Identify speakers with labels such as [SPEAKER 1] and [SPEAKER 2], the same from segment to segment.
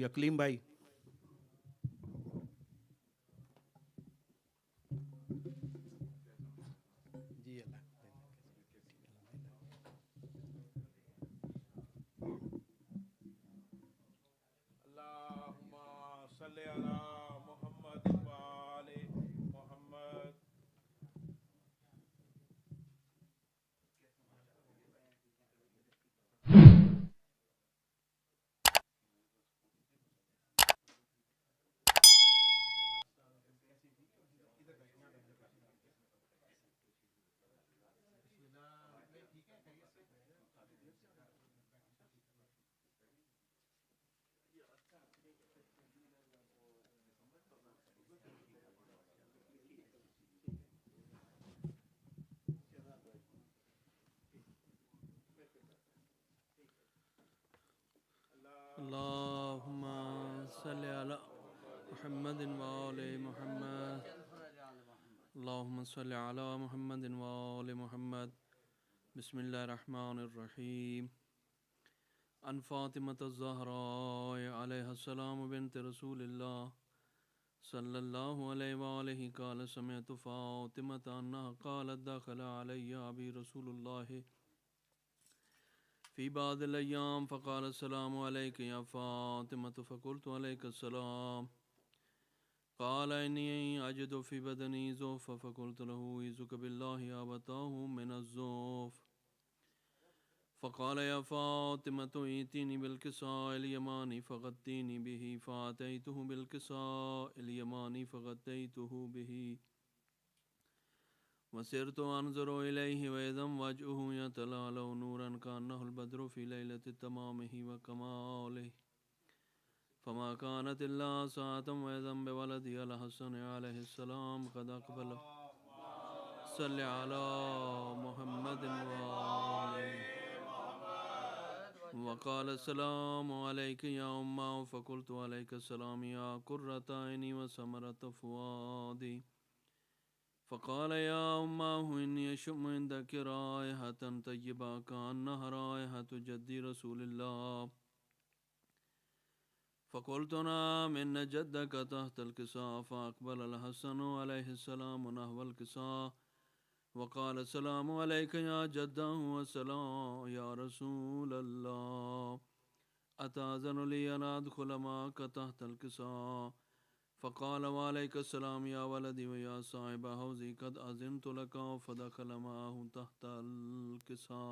[SPEAKER 1] अकलीम भाई। जी अल्लाह। अल्लाहुम्मा सल्ली अला मुहम्मद व आले मुहम्मद।
[SPEAKER 2] अल्लाहुम्मा सल्ली अला मुहम्मदिन व आले मुहम्मद। अल्लाहुम्मा सल्ली अला मुहम्मदिन व आले मुहम्मद। बिस्मिल्लाहिर रहमानिर रहीम। अन फातिमत ज़हरा अलैहिस्सलाम बिन्त रसूलिल्लाह सल्लल्लाहु अलैहि व आलिहि क़ाल समिअतु फ़ातिमत अन्नहा क़ालत दख़ला अलैया अबी रसूलुल्लाह फ़ी बादिल अय्याम फ़क़ाल अस्सलामु अलैका या फ़ातिमतु फ़क़ुल्तु अलैका अस्सलाम। क़ाल इन्नी अजिदु फ़ी बदनी ज़ुअफ़ फ़क़ुल्तु लहू उईज़ुक बिल्लाहि अबताहु मिनज़्ज़ुअफ़। फ़क़ाल या फ़ातिमतु ईतीनी बिल्किसाइल यमानी फ़ग़त्तीनी बिही फ़अतैतुहु बिल्किसाइल यमानी फ़ग़त्तैतुहु बिही वसिरतु अनज़ुरु इलैहि वइज़ा वजहुहु यतलअलअ नूरन कअन्नहुल बद्रु फ़ी लैलति तमामिहि व कमालिहि फ़मा कानत इल्ला साअतन वइज़ा बिवलदिहिल हसन अलैहिस्सलाम क़द अक़बल। सल्लि अला मुहम्मदिन व आले वक़ाल अस्सलामु अलैका या उम्मा फ़क़ुल्तु अलैका अस्सलाम या क़ुर्रत ऐनी व समरत फ़ुआदी। फ़क़ाल या उम्माह इन्नी अशम्मु इंदक राइहतन तय्यबा कअन्नहा राइहतु जद्दी रसूलिल्लाह। फ़क़ुल्तु नअम इन्न जद्दक तहतल किसा फ़अक़बल अल हसनु अलैहिस्सलाम नहवल किसा वक़ाल अस्सलामु अलैका या जद्दहु अस्सलाम या रसूलल्लाह अताज़नु ली अन अदख़ुल मअक तहतल किसा। फ़क़ाल वअलैका अस्सलाम या वलदी व या साहिब हौज़ी क़द अज़िनतु लका फ़दख़ल मअहु तहतल किसा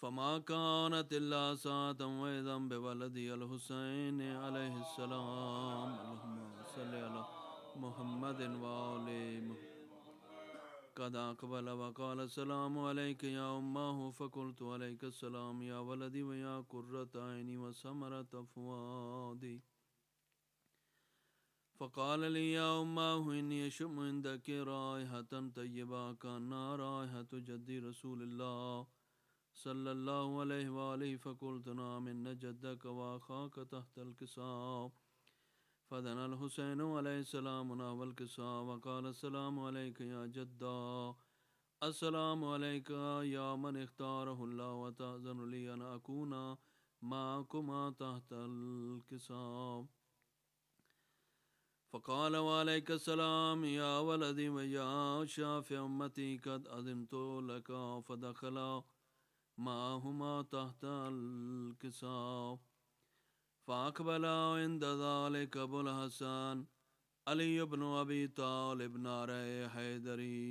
[SPEAKER 2] फ़मा कानत इल्ला साअतन वइज़ा बिवलदिहिल हुसैन अलैहिस्सलाम। अल्लाहुम्मा सल्लि अला मुहम्मदिन व आले क़द अक़बल वक़ाल अस्सलामु अलैका या उम्माह फ़क़ुल्तु अलैका अस्सलाम या वलदी व या क़ुर्रत ऐनी व समरत फ़ुआदी। फ़क़ाल ली या उम्माह इन्नी अशम्मु इंदक राइहतन तय्यबा कअन्नहा राइहतु जद्दी रसूलिल्लाह सल्लल्लाहु अलैहि व आलिहि फ़क़ुल्तु नअम इन्न जद्दक व अख़ाक तहतल किसा फ़दनल हुसैनु अलैहिस्सलाम नहवल किसा वक़ाल अस्सलामु अलैका या जद्दा अस्सलामु अलैका या मन इख़्तारहुल्लाह व तअज़नु ली अन अकूना मअकुमा तहतल किसा। फ़क़ाल वअलैका अस्सलाम या वलदी व या शाफ़िअ उम्मती क़द अज़िनतु लका फ़दख़ला मअहुमा तहतल किसा फ़अक़बला इंद ज़ालिक अबुल हसन अली इब्नु अबी तालिब नारे हैदरी।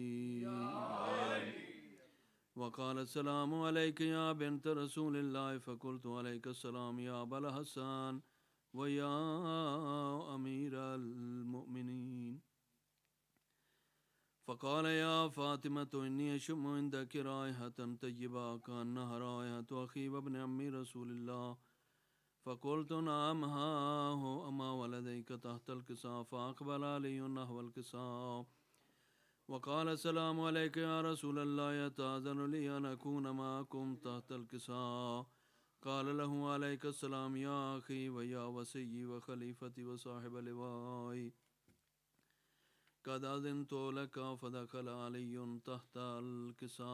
[SPEAKER 2] वक़ाल अस्सलामु अलैका या बिन्त रसूलिल्लाह फ़क़ुल्तु अलैका अस्सलाम या अबल हसन व या अमीरल मुमिनीन। फ़क़ाल या फ़ातिमतु इन्नी अशम्मु इंदक राइहतन तय्यबा कअन्नहा राइहतु अख़ी व इब्न अम्मी रसूलिल्लाह। फ़क़ुल्तु नअम हा हो अमा वलदैक तहतल किसा फ़अक़बल अली नहवल किसा वक़ाल अस्सलामु अलैका या रसूलल्लाह यतअज़नु ली अन अकून मअकुम तहतल किसा। क़ाल लहू अलैका अस्सलाम या अख़ी व या वसिय्यी व ख़लीफ़ती व साहिब लिवाई क़द अज़िनतु लका फ़दख़ल अली तहतल किसा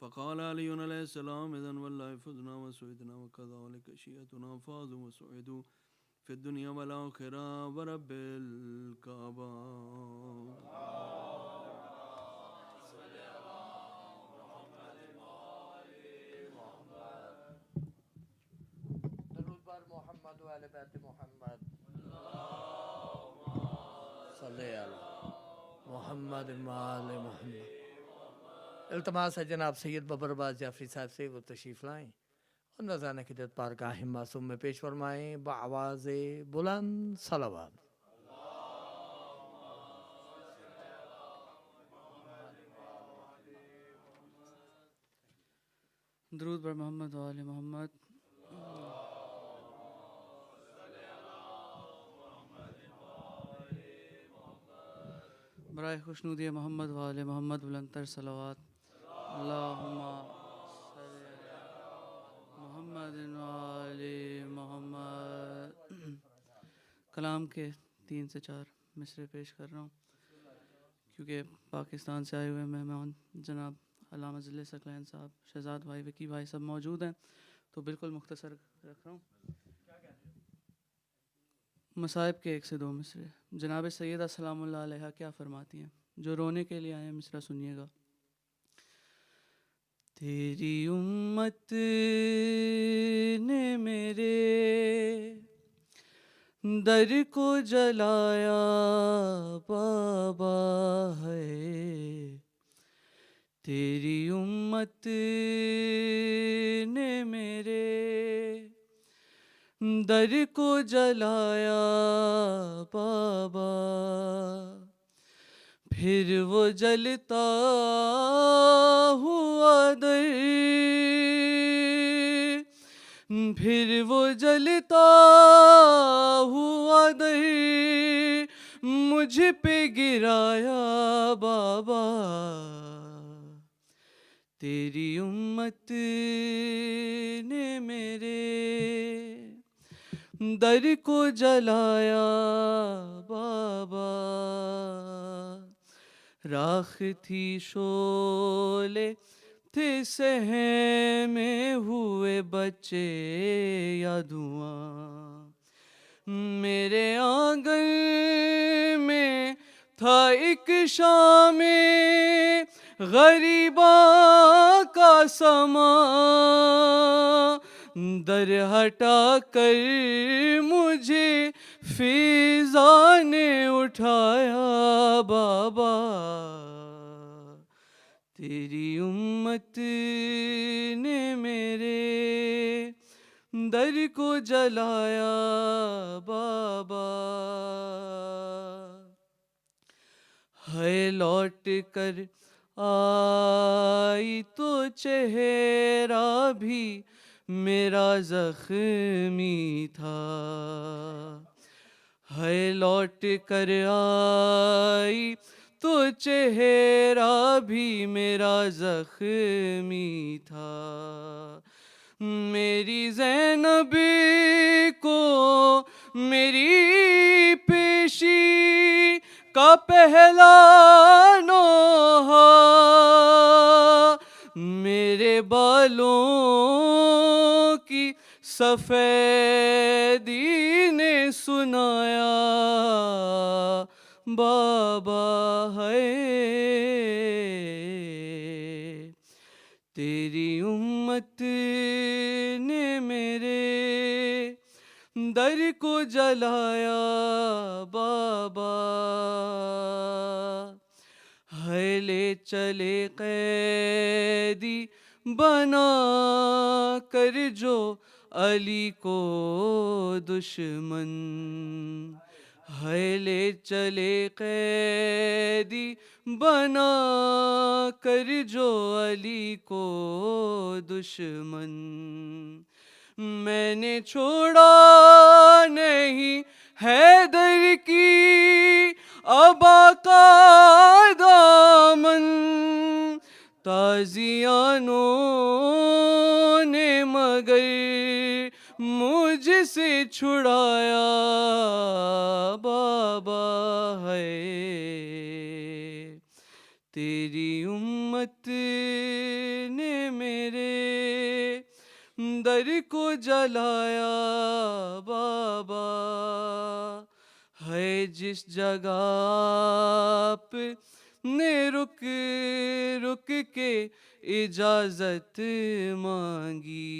[SPEAKER 2] फ़क़ाल अलीयुन अलैहिस्सलाम इज़न वल्लाहि फ़ुज़ना व सुइदना व कज़ालिक शियतुना फ़ाज़ू व सुइदू फ़िद दुनिया वल आखिरा व रब्बिल काबा।
[SPEAKER 3] दरूद पर मोहम्मद व आले बैत मोहम्मद सल्ले अला मोहम्मद व आले मोहम्मद। इल्तमास है जनाब सैयद बबरबाज जाफरी साहब से वो तशरीफ़ लाएँ और नज़ाना की दत पारगाह मासूम में पेश फरमाएँ बआवाज़ बुलंद सलावत।
[SPEAKER 4] दरूद बर मोहम्मद व आले मोहम्मद। बराए खुशनुदी मोहम्मद व आले मोहम्मद बुलंदतर सलावत। अल्लाहुम्मा सल्ली अला मोहम्मद व आले मोहम्मद। कलाम के 3 से 4 मिसरे पेश कर रहा हूँ क्योंकि पाकिस्तान से आए हुए मेहमान जनाब अल्लामा ज़िले सकलैन साहब, शहजाद भाई, विकी भाई सब मौजूद हैं, तो बिल्कुल मुख्तसर रख रहा हूँ। मसाइब के 1 से 2 मिसरे। जनाब सैयदा सलामुल्लाह अलैहा क्या फरमाती हैं? जो रोने के लिए आए हैं मिसरा सुनिएगा। तेरी उम्मत ने मेरे दर को जलाया बाबा है। तेरी उम्मत ने मेरे दर को जलाया बाबा। फिर वो जलता हुआ दर, फिर वो जलता हुआ दर मुझ पे गिराया बाबा। तेरी उम्मत ने मेरे दर को जलाया बाबा। राख थी शोले थे सहमे हुए बच्चे या धुआं। मेरे आंगन में था एक शामे गरीबा का समा। दर हटा कर मुझे फिजा ने उठाया बाबा। तेरी उम्मत ने मेरे दर को जलाया बाबा। है लौट कर आई तो चेहरा भी मेरा जख्मी था। है लौट कर आई तो चेहरा भी मेरा जख्मी था। मेरी ज़ैनब को मेरी पेशी का पहला नोहा मेरे बालों की सफ़ेदी ने सुनाया बाबा है। तेरी उम्मत ने मेरे दर को जलाया बाबा। है ले चले कैदी बना कर जो अली को दुश्मन। है ले चले कैदी बना कर जो अली को दुश्मन। मैंने छोड़ा नहीं हैदर की अबा का दामन। ताजियानों ने मगर मुझसे छुड़ाया बाबा है। तेरी उम्मत ने दर को जलाया बाबा, है जिस जगह पे ने रुक रुक के इजाजत मांगी,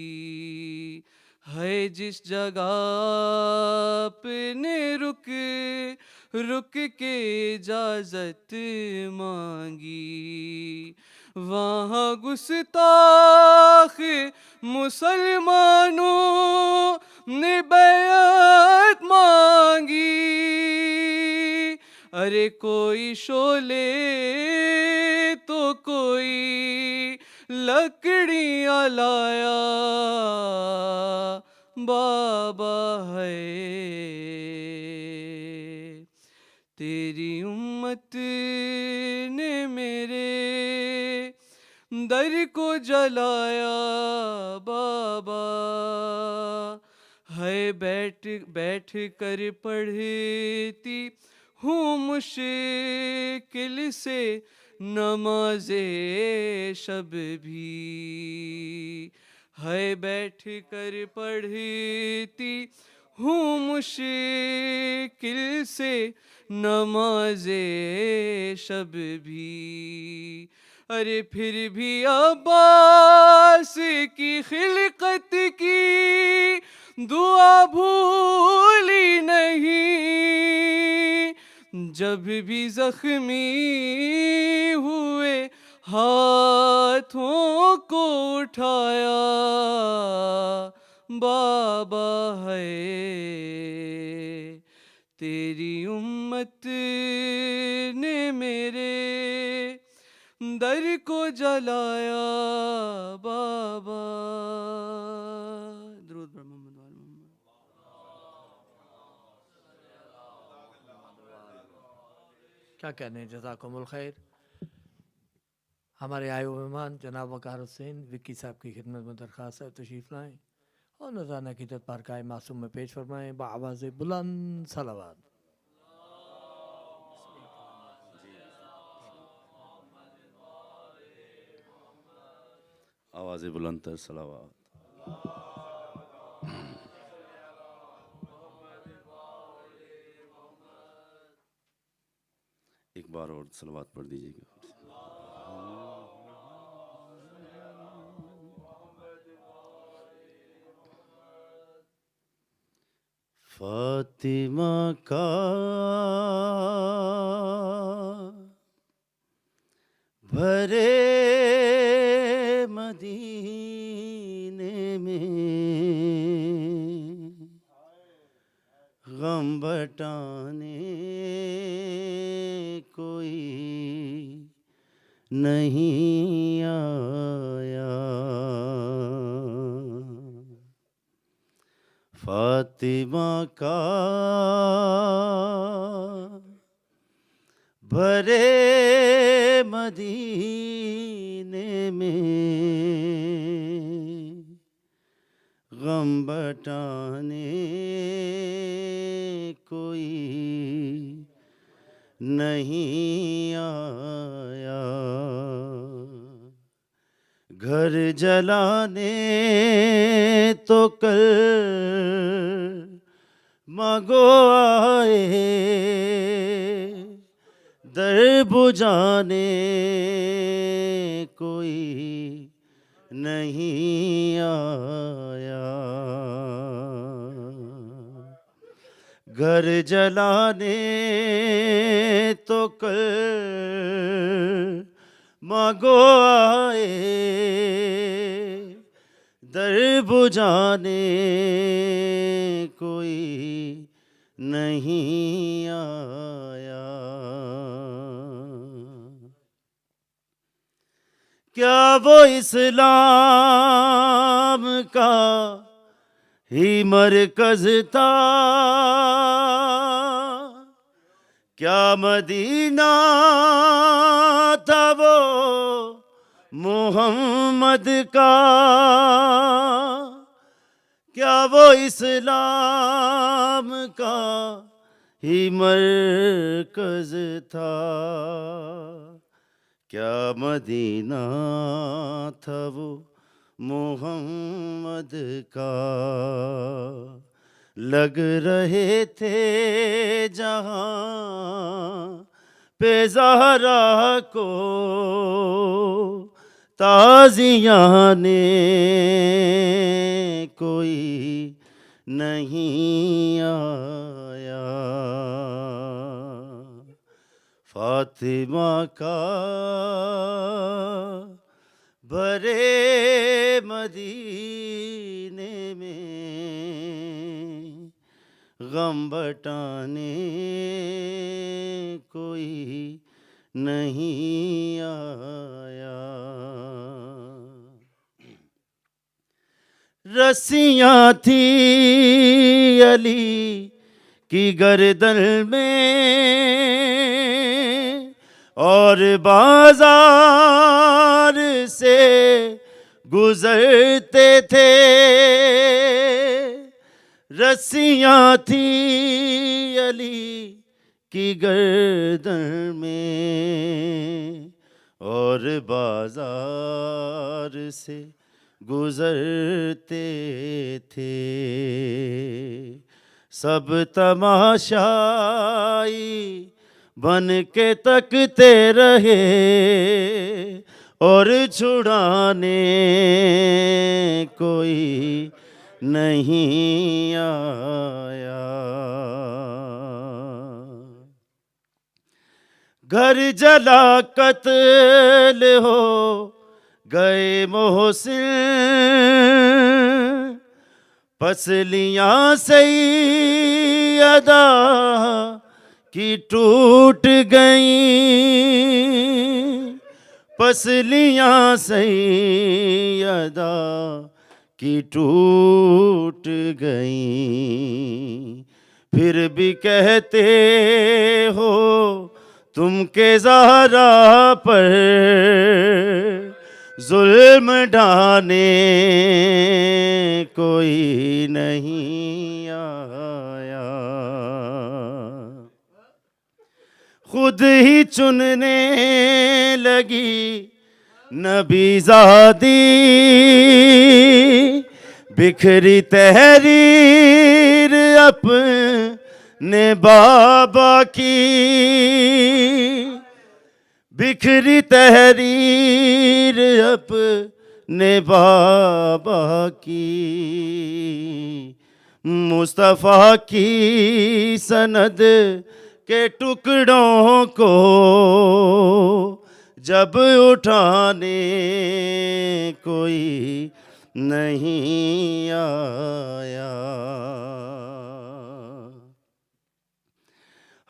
[SPEAKER 4] है जिस जगह पे ने रुक रुक के इजाजत मांगी, वहाँ गुस्ताख मुसलमानों ने बैअत मांगी, अरे कोई शोले तो कोई लकड़ियाँ लाया बाबा, है तेरी उम्मत ने मेरे दर को जलाया बाबा, है बैठ बैठ कर पढ़ती हूँ मुश्किल से नमाज़े शब भी, है बैठ कर पढ़ती हूँ मुश्किल से नमाज़े शब भी, अरे फिर भी अब्बास की खिलकत की दुआ भूली नहीं, जब भी जख्मी हुए हाथों को उठाया बाबा, है तेरी उम्मत ने मेरे दर को जलाया बाबा। दुरूद पर मोहम्मद वाले मोहम्मद।
[SPEAKER 3] क्या कहने, जज़ाकुमुल खैर। हमारे आए हुए मेहमान जनाब वक़ार हुसैन विक्की साहब की खिदमत में दरख्वास्त है तशरीफ़ लाएँ और नज़राना क़ीदत पारकाए मासूम में पेश फरमाएँ बआवाज़ बुलंद सलावत।
[SPEAKER 5] आवाज़ बुलंद तर सलावत। एक बार और सलावत पढ़ दीजिएगा। फातिमा का भरे मदीने में गम बटाने कोई नहीं आया। फातिमा का भरे मदीने में गम बटाने कोई नहीं आया। घर जलाने तो कल मांगो आए, दर बुझाने कोई नहीं आया। घर जलाने तो कल मांगो आए, दर बुझाने कोई नहीं आया। क्या वो इस्लाम का ही मरकज था? क्या मदीना था वो मोहम्मद का? क्या वो इस्लाम का ही मरकज था? क्या मदीना था वो मोहम्मद का। लग रहे थे जहां पे ज़हरा को ताज़ियाँ ने, कोई नहीं आया। फातिमा का भरे मदीने में गम बटाने कोई नहीं आया। रस्सियाँ थी अली की गर्दन में और बाजार से गुजरते थे। रस्सियाँ थी अली की गर्दन में और बाजार से गुजरते थे। सब तमाशाई बन के तकते रहे और छुड़ाने कोई नहीं आया। घर जला कत्ल हो गए मोहसिन, पसलियाँ सैयदा की टूट गईं। पसलियाँ सैयदा की टूट गईं। फिर भी कहते हो तुम के ज़हरा पर जुल्म ढाने कोई नहीं आया। खुद ही चुनने लगी नबीज़ादी, बिखरी तहरीर अपने बाबा की। बिखरी तहरीर अपने बाबा की। मुस्तफ़ा की सनद के टुकड़ों को जब उठाने कोई नहीं आया।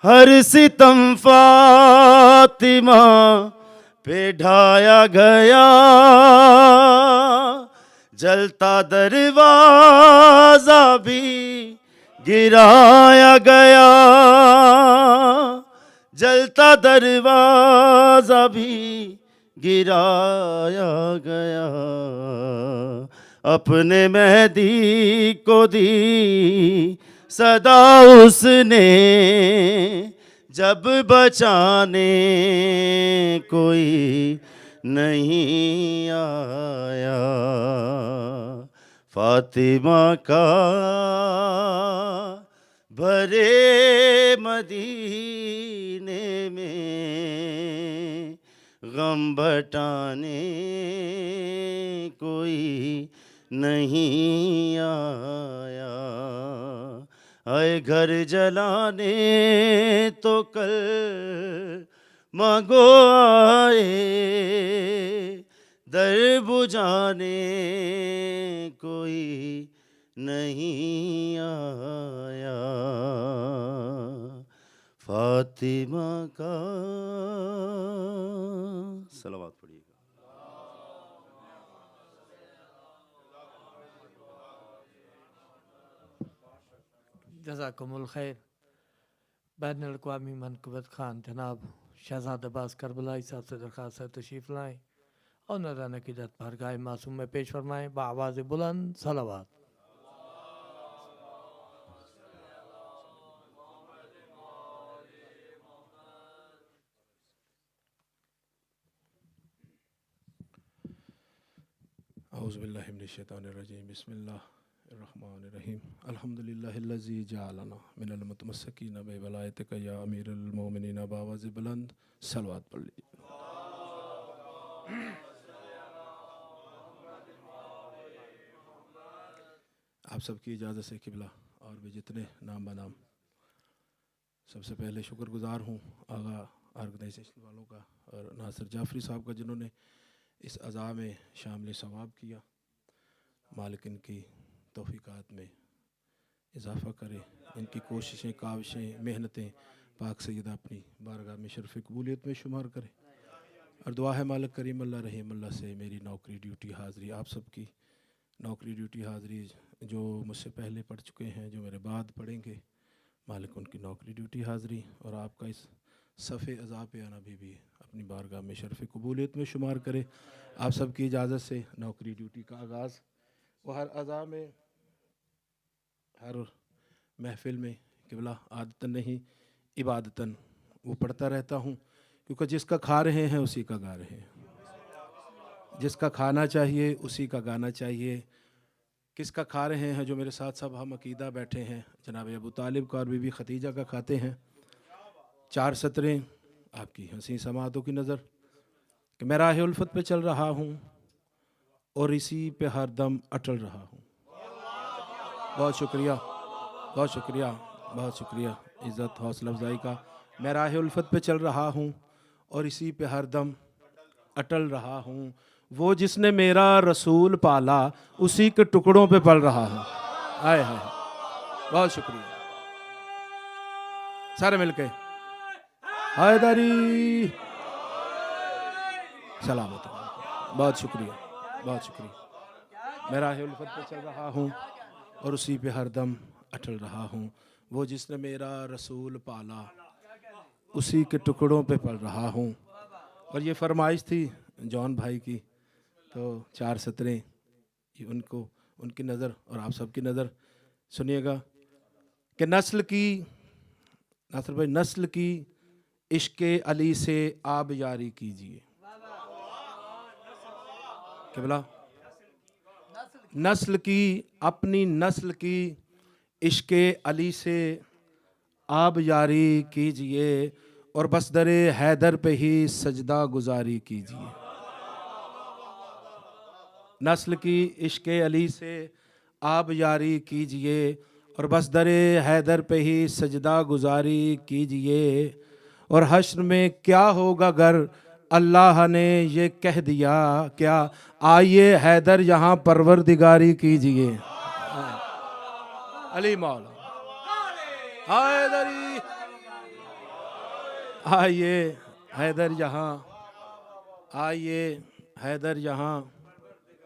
[SPEAKER 5] हर सितम फातिमा पे ढाया गया, जलता दरवाजा भी गिराया गया। जलता दरवाजा भी गिराया गया। अपने मेहदी को दी सदा उसने, जब बचाने कोई नहीं आया। फातिमा का भरे मदीने में गम बटाने कोई नहीं आया। आए घर जलाने तो कल मांगो आए, दर बुझाने कोई नहीं आया। फातिमा का सलावत पढ़िएगा।
[SPEAKER 3] जज़ाकुमुल खैर। बैन अल-अक़वामी मनक़बत ख़ान जनाब शहज़ाद अब्बास करबलाई साहब से दरख्वास्त है तशरीफ़ लाएँ और नज़राना की दत बारगाह मासूम में पेश फरमाएँ बाआवाज़ बुलंद सलावत।
[SPEAKER 1] औज़ुबिल्लाहि मिनश्शैतानिर्रजीम बिस्मिल्लाहिर्रहमानिर्रहीम अल्हम्दुलिल्लाहिल्लज़ी जअलना मिनल मुतमस्सिकीन बिवलायतिका या अमीरुल मोमिनीन बावाज़ बुलंद सलवात पढ़ लीजिए। आप सबकी इजाज़त से किबला और भी जितने नाम बनाम सबसे पहले शुक्रगुज़ार हूँ आगा ऑर्गेनाइजेशन वालों का और नासिर जाफरी साहब का जिन्होंने इस अज़ा में शामिल सवाब किया। मालिक इनकी तौफ़ीक़ात में इजाफ़ा करे, इनकी कोशिशें काविशें मेहनतें पाक सैयदा अपनी बारगाह में शर्फ़ कबूलियत में शुमार करे। और दुआ है मालिक करीम अल्लाह रहीम अल्लाह से मेरी नौकरी ड्यूटी हाज़री, आप सबकी नौकरी ड्यूटी हाज़री जो मुझसे पहले पढ़ चुके हैं, जो मेरे बाद पढ़ेंगे, मालिक उनकी नौकरी ड्यूटी हाज़री और आपका इस सफ़े अज़ा पे आना भी अपनी बारगाह में शर्फ़ कबूलियत में शुमार करे। आप सबकी इजाज़त से नौकरी ड्यूटी का आगाज़ वो हर अज़ा में हर महफ़िल में किबला आदतन नहीं इबादतन वो पढ़ता रहता हूँ, क्योंकि जिसका खा रहे हैं उसी का गा रहे हैं, जिसका खाना चाहिए उसी का गाना चाहिए। किसका खा रहे हैं? जो मेरे साथ सब हम अकीदा बैठे हैं, जनाब अबू तालिब का और बीबी खतीजा का खाते हैं। 4 सतरें आपकी हंसी समातों की नज़र कि मैं राह उल्फत पे चल रहा हूँ और इसी पे हर दम अटल रहा हूँ। बहुत शुक्रिया, बहुत शुक्रिया, बहुत शुक्रिया इज़्ज़त हौसला अफजाई का। मैं राह उल्फत पे चल रहा हूँ और इसी पे हर दम अटल रहा हूँ। वो जिसने मेरा रसूल पाला उसी के टुकड़ों पे पल रहा हूँ। आए हाय, बहुत शुक्रिया सारे मिलके हैदरी सलामत। बहुत शुक्रिया, बहुत शुक्रिया। मैं राह उल्फत पे चल रहा हूँ और उसी पे हरदम अटल रहा हूँ। वो जिसने मेरा रसूल पाला उसी के टुकड़ों पे पल रहा हूँ। और ये फरमाइश थी जॉन भाई की, तो 4 सतरें उनको उनकी नज़र और आप सबकी नज़र सुनिएगा कि नस्ल की नासिर भाई नस्ल की इश्क़े अली से आब यारी कीजिए। क्या बोला? नस्ल की, अपनी नस्ल की इश्क़े अली से आब यारी कीजिए और बसदरे हैदर पे ही सजदा गुजारी कीजिए। नस्ल की इश्क़े अली से आब यारी कीजिए और बसदरे हैदर पे ही सजदा गुजारी कीजिए। और हश्र में क्या होगा अगर अल्लाह ने ये कह दिया क्या, आइए हैदर यहाँ परवरदिगारी कीजिए। अली मौला हैदरी, आइए हैदर यहाँ, आइए हैदर यहाँ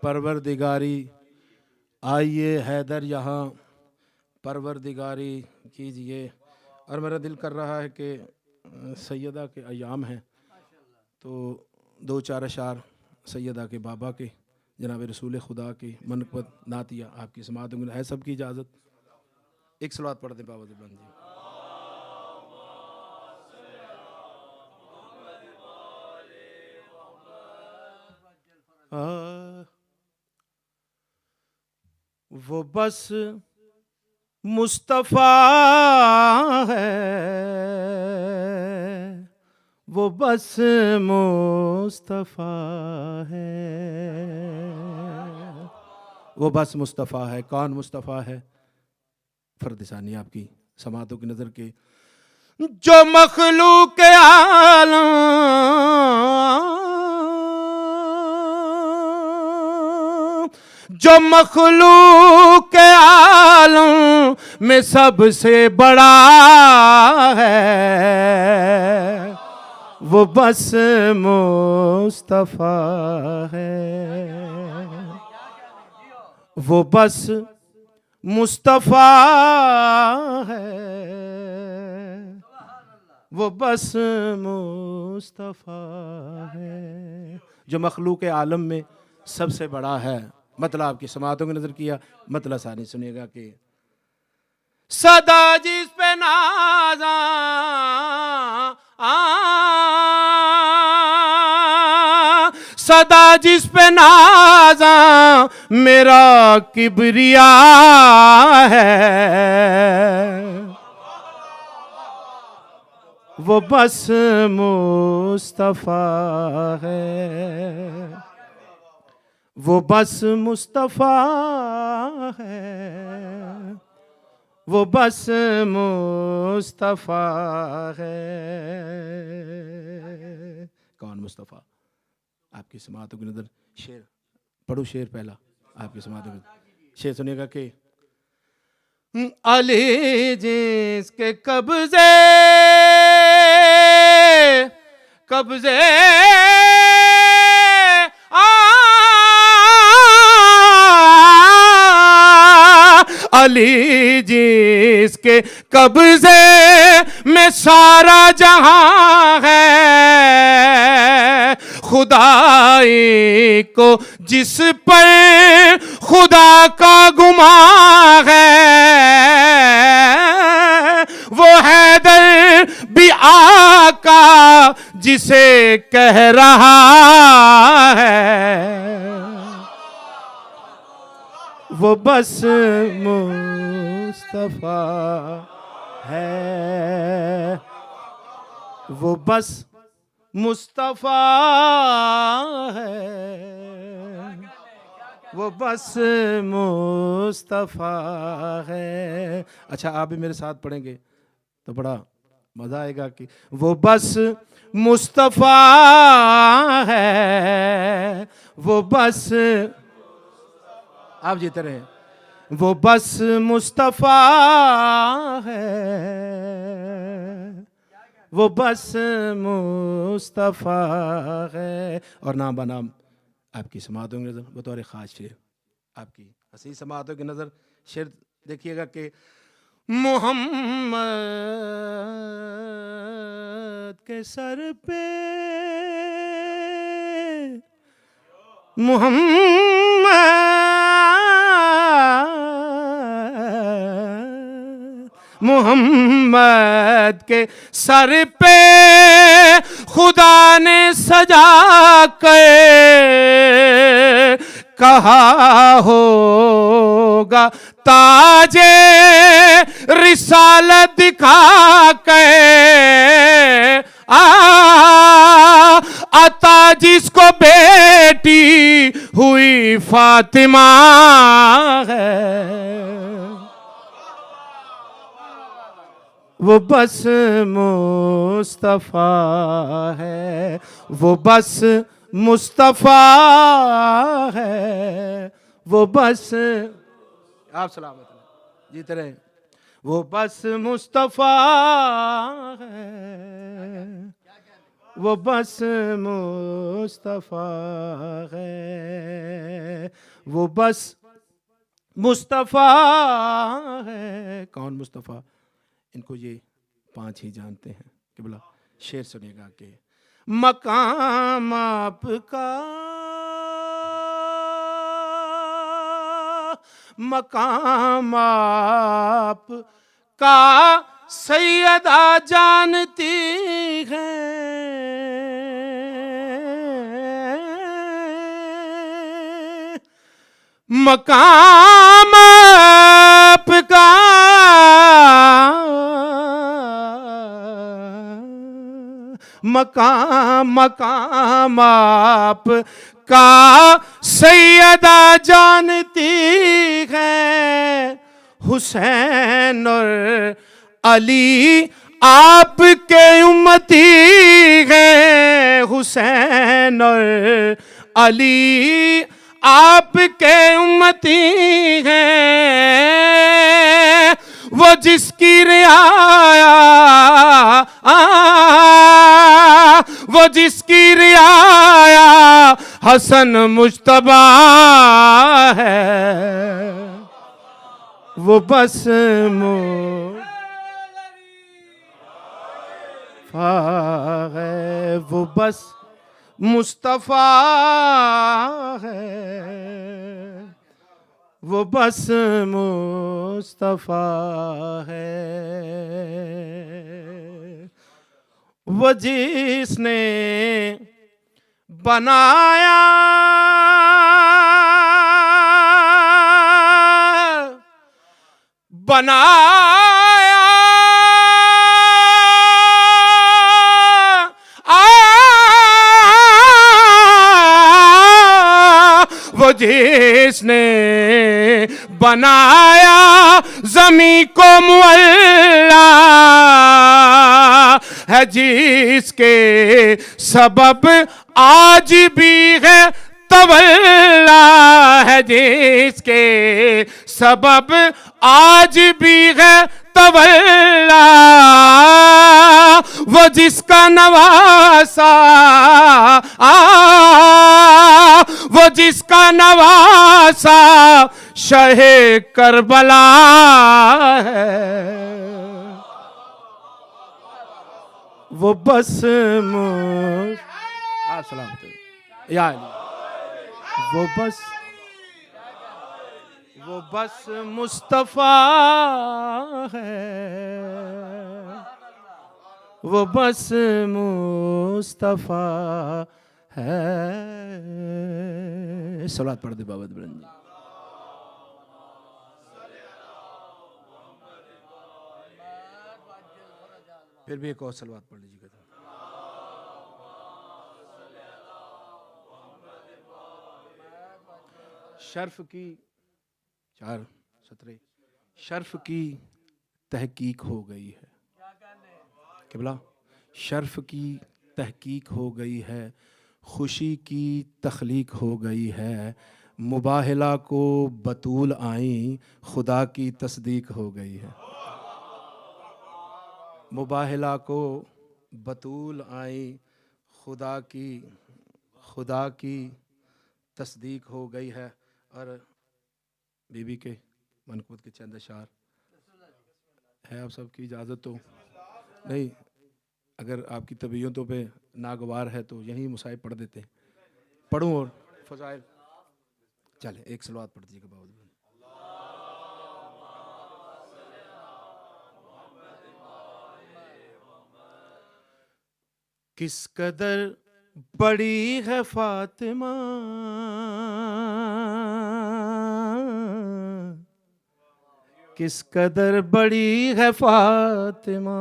[SPEAKER 1] परवरदिगारी, आइए हैदर यहाँ परवरदिगारी कीजिए। और मेरा दिल कर रहा है कि सैयदा के अयाम हैं, तो 2-4 अशार सैयदा के बाबा के जनाब रसूल खुदा की मनक़बत नातिया आपकी समात है। सबकी इजाज़त एक सलावत पढ़ दें बाबा ज़ुबान जी। वो बस मुस्तफ़ा है, वो बस मुस्तफ़ा है, वो बस मुस्तफ़ा है। कौन मुस्तफ़ा है? फर्दिसानी आपकी समातों की नज़र के जो मखलूक आलम, जो मखलूक आलम में सबसे बड़ा है, वो बस मुस्तफ़ा है, वो बस मुस्तफ़ा है, वो बस मुस्तफ़ा है। जो मखलूक आलम में सबसे बड़ा है, मतलब आपकी समातों की नज़र किया, मतलब सारी सुनिएगा कि सदा जिस पे नाज़ा सदा जिस पे नाज़ा मेरा किबरिया है, वो बस मुस्तफ़ा है, वो बस मुस्तफ़ा है, वो बस मुस्तफ़ा है। कौन मुस्तफ़ा? आपकी समातों की नज़र। शेर पढ़ो, शेर पहला आपकी समातों की शेर सुनिएगा कि अली जिसके कब्ज़े कब्ज़े अली जिसके कब्ज़े में सारा जहां है, खुदाई को जिस पर खुदा का गुमां है, वो हैदर भी आका जिसे कह रहा है, वो बस मुस्तफ़ा है, वो बस मुस्तफ़ा है, वो बस मुस्तफ़ा है। अच्छा, आप भी मेरे साथ पढ़ेंगे तो बड़ा मज़ा आएगा कि वो बस मुस्तफ़ा है, वो बस, आप जीते रहे, वो बस मुस्तफ़ा है, वो बस मुस्तफ़ा है। और नाम बनाम आपकी समातों की नज़र बतौर ख़ास शेर, आपकी हसी समातों की नज़र शेर देखिएगा कि मोहम्मद के सर पे मोहम्मद के सर पे खुदा ने सजा कर कहा होगा ताजे रिसालत दिखा के, अता जिसको बेटी हुई फातिमा है, वो बस मुस्तफ़ा है, वो बस मुस्तफ़ा है, वो बस, आप सलामत जीते रहे, वो बस मुस्तफ़ा है, वो बस मुस्तफ़ा है, वो बस मुस्तफ़ा है। कौन मुस्तफ़ा? इनको ये पांच ही जानते हैं कि बोला। शेर सुनिएगा कि मकाम आपका, मकाम आपका सैयदा जानती है, मकाम आपका मकाम आप का सैयदा जानती है, हुसैन और अली आपके उम्मती हैं, हुसैन और अली आपके उम्मती हैं, वो जिसकी रियाया वो जिसकी रियाया हसन मुज्तबा है, वो बस मुस्तफा है, वो बस मुस्तफा है, वो बस मुस्तफा है, वो जिसने बनाया, बनाया वो जिसने बनाया ज़मीं को मुअल्ला है, जिसके सबब आज भी है तवल्ला है, जिसके सबब आज भी है तवल्ला, वो जिसका नवासा, वो जिसका नवासा शहे करबला है, वो बस सलामत या अली, वो बस मुस्तफ़ा है, वो बस मुस्तफ़ा है। सलात पढ़ दे बाबा बुलंद जी। फिर भी एक और सलवात पढ़ लीजिएगा। शर्फ की 4:17 शर्फ की तहकीक हो गई है, किबला शर्फ की तहकीक हो गई है, खुशी की तख्लीक हो गई है, मुबाहला को बतूल आई खुदा की तस्दीक हो गई है, मुबाहला को बतूल आई खुदा की तस्दीक हो गई है। और बीबी के मनकूत के चंद अशार है, आप सबकी इजाज़त तो नहीं, अगर आपकी तबीयतों पे नागवार है तो यहीं मुसाहिब पढ़ देते हैं, पढ़ूँ और फ़ज़ाइल चले। एक सलवात पढ़ दीजिएगा बाबा। किस कदर बड़ी है फातिमा, किस कदर बड़ी है फातिमा,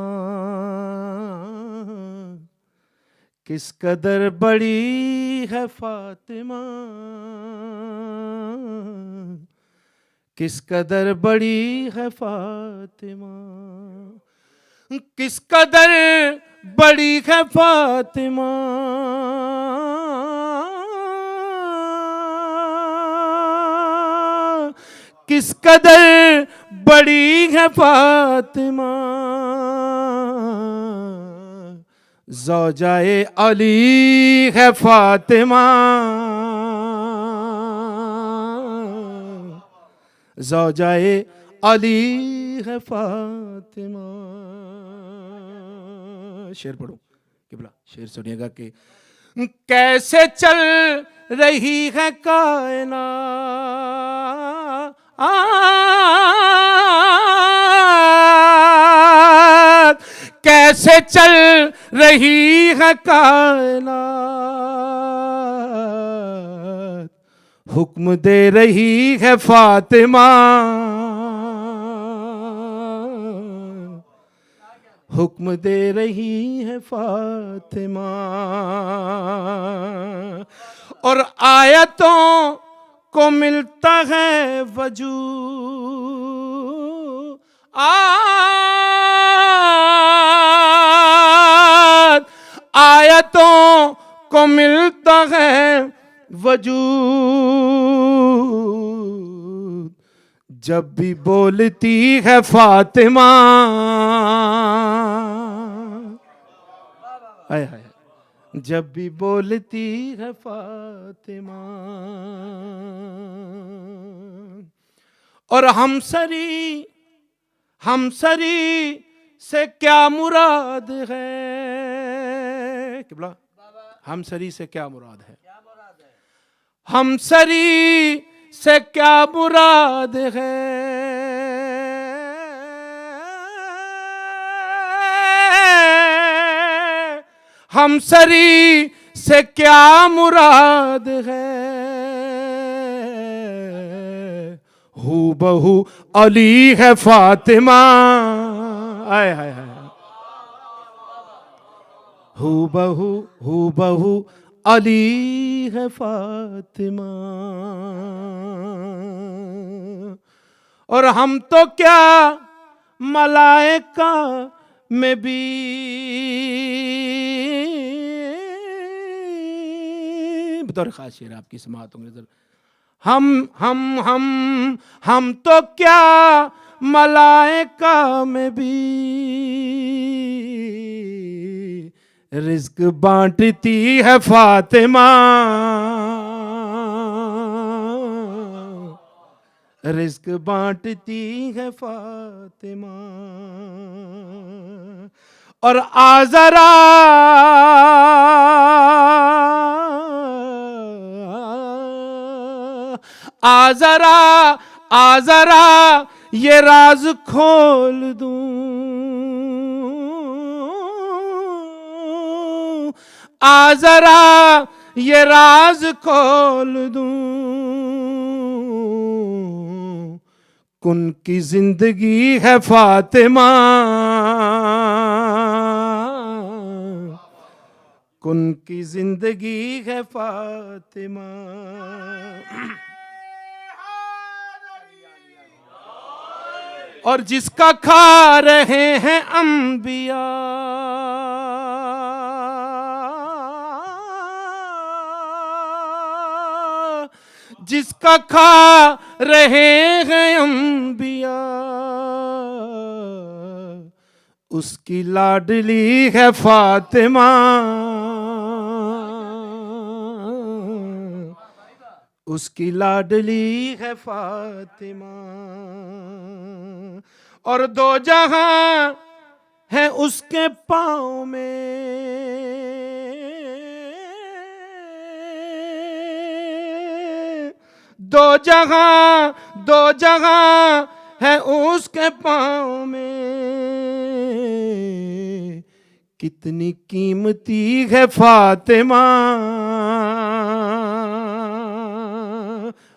[SPEAKER 1] किस कदर बड़ी है फातिमा, किस कदर बड़ी है फातिमा, किस कदर बड़ी है फातिमा, किस कदर बड़ी है फातिमा, ज़ौजाए अली है फातिमा, ज़ौजाए अली है फातिमा। शेर पढ़ो किबला, शेर सुनिएगा कि कैसे चल रही है कायनात, कैसे चल रही है कायनात, हुक्म दे रही है फातिमा, हुक्म दे रही है फातिमा। और आयतों को मिलता है वजूद, आयतों को मिलता है वजूद, जब भी बोलती है फातिमा, हाय हाय, जब भी बोलती है फातिमा। और हमसरी से क्या मुराद है, किबला हमसरी से क्या मुराद है, हमसरी से क्या मुराद है, हमसरी से क्या मुराद है, हू बहू अली है फातिमा, आय हाय हाय, हू बहू अली है फातिमा। और हम तो क्या मलाइका में भी बतौर खास शेर आपकी समाअतों की नजर, हम तो क्या मलाइका में भी रिज्क बांटती है फातिमा, रिज्क बांटती है फातिमा। और आजरा आजरा आजरा ये राज खोल दूं, आजरा ये राज खोल दूं, कुन की जिंदगी है फातिमा, कुन की जिंदगी है फातिमा। और जिसका खा रहे हैं अंबिया, जिसका खा रहे हैं अंबिया, उसकी लाडली है फातिमा, उसकी लाडली है फातिमा। और दो जहां है उसके पाँव में, दो जहां है उसके पाँव में, कितनी कीमती है फातिमा।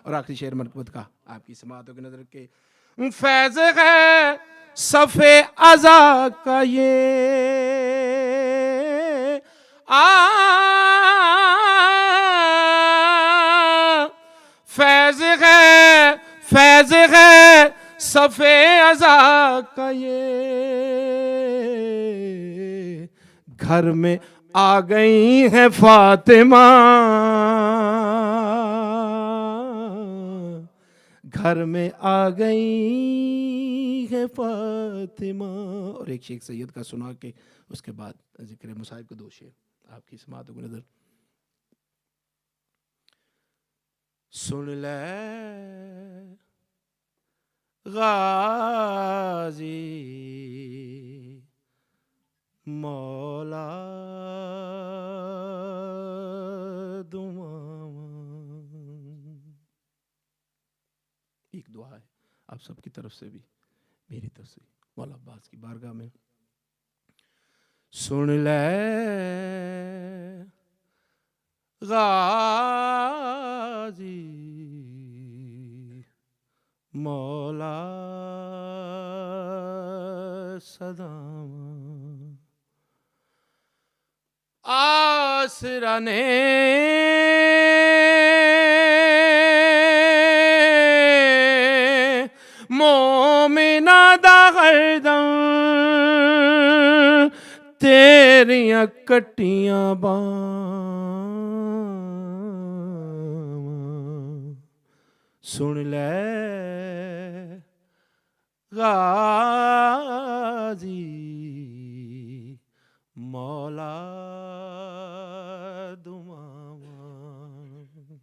[SPEAKER 1] और आखिरी शेर मरकबत का आपकी समाअतों की नजर के, फैज़ है सफ़े अज़ा का ये फैज़ है सफ़े अज़ा का ये, घर में आ गई है फातिमा, घर में आ गई है फातिमा। और एक शेख सैयद का सुना के उसके बाद जिक्र मुसाहिब के दो शेर आपकी समाअतों की नजर। सुन ले गाजी मौला एक दुआ है आप सबकी तरफ से भी मेरी तरफ से मौला अब्बास की बारगाह में। सुन ले गाजी मौला सदाम आसरा ने मोमिना दा हरदम तेरियां कट्टियां बांवां। सुन ले गाजी मौला दुआवां।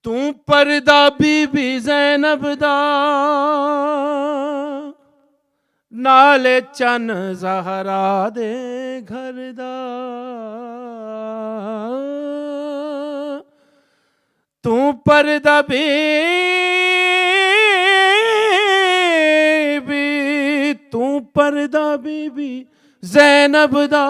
[SPEAKER 1] तू परदा बीबी ज़ैनब दा नाले चन ज़हरा दे घर दा। तू परदा बीबी तू परदा बीबी ज़ैनब दा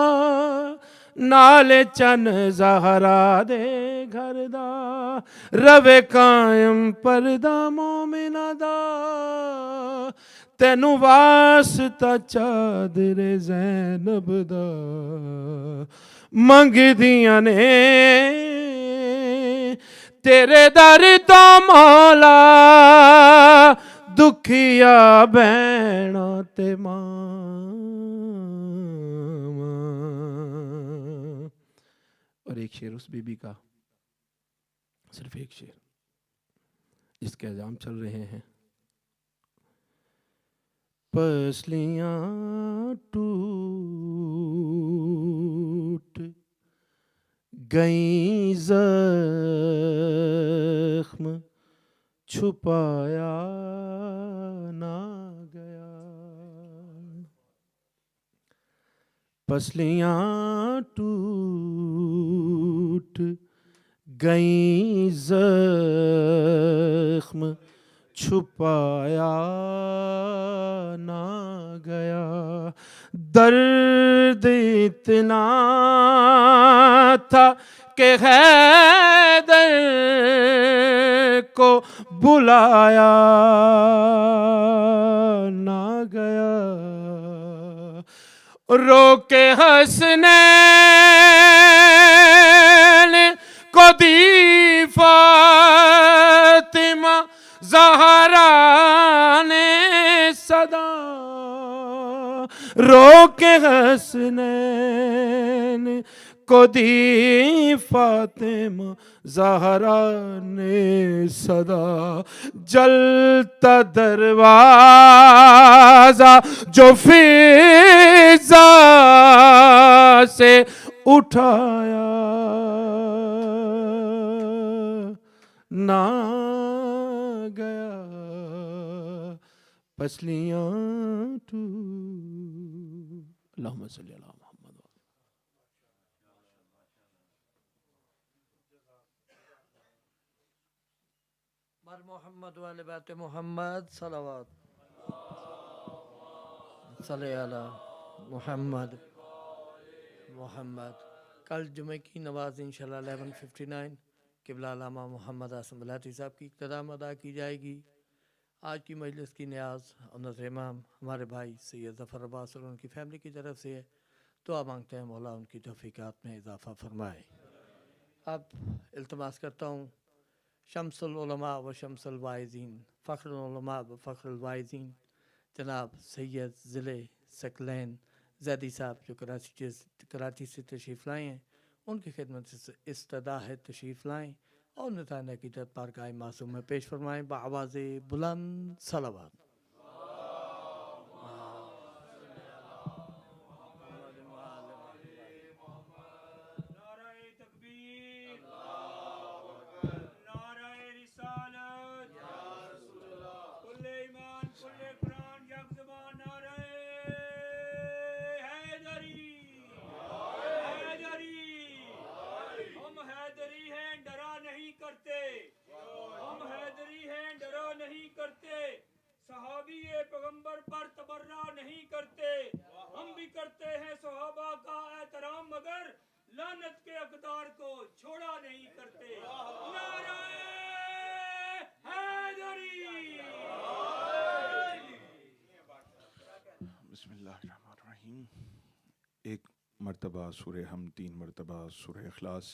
[SPEAKER 1] नाले चन ज़हरा दे घर दा रवे कायम परदा मोमिना दा तेनू वास्ता चादरे ज़ैनब दा मंगदियां ने तेरे दर तो मौला दुखिया भैणा ते मां। और एक शेर उस बीबी का, सिर्फ एक शेर जिसके अजाम चल रहे हैं। पसलियां टूट गई जख्म छुपाया ना गया, पसलियां टूट गई जख्म छुपाया ना गया, दर्द इतना था कि हैदर को बुलाया ना गया, रोके हसनैन को दी फातिमा ज़हरा ने सदा, रोके हसनैन को दी फातिमा ज़हरा ने सदा, जलता दरवाजा जो फिजा से उठाया ना गया, पसलियां अल्लाहुम्मा सल्ली अला मुहम्मद।
[SPEAKER 3] बर मोहम्मद वाले बात मोहम्मद सलावत सल्ले अला मोहम्मद मोहम्मद। कल जुमे की नमाज इंशाल्लाह 11:59 क़िबला अल्लामा मोहम्मद आसिम बलाती साहब की इक़्तिदा में अदा की जाएगी। आज की मजलिस की न्याज और नज़र इमाम हमारे भाई सैयद ज़फ़र अब्बास और उनकी फ़ैमिली की तरफ से है। दुआ मांगते हैं मौला उनकी तौफ़ीक़ात में इजाफ़ा फरमाए। अब इल्तिमास करता हूँ शम्सुल उलमा व शम्सुल वाइज़ीन फ़ख्रुल उलमा व फ़ख्रुल वाइज़ीन जनाब सैयद ज़िले सकलैन ज़ैदी साहब जो कराची से तशरीफ़ लाए हैं, उनकी खिदमत से इस्तदा है तशरीफ़ लाएँ और निज़ान अक़ीदत बारगाह मासूम में पेश फरमाएँ बआवाज़ बुलंद सलावत।
[SPEAKER 6] सहाबी पैगंबर पर तबर्रा नहीं करते, हम भी करते हैं सहाबा का एहतराम मगर लानत के अक़दार को छोड़ा नहीं करते। नारे हैदरी।
[SPEAKER 7] बिस्मिल्लाहिर्रहमानिर्रहीम। एक मरतबा सूरह हम, 3 मरतबा सूरह इखलास।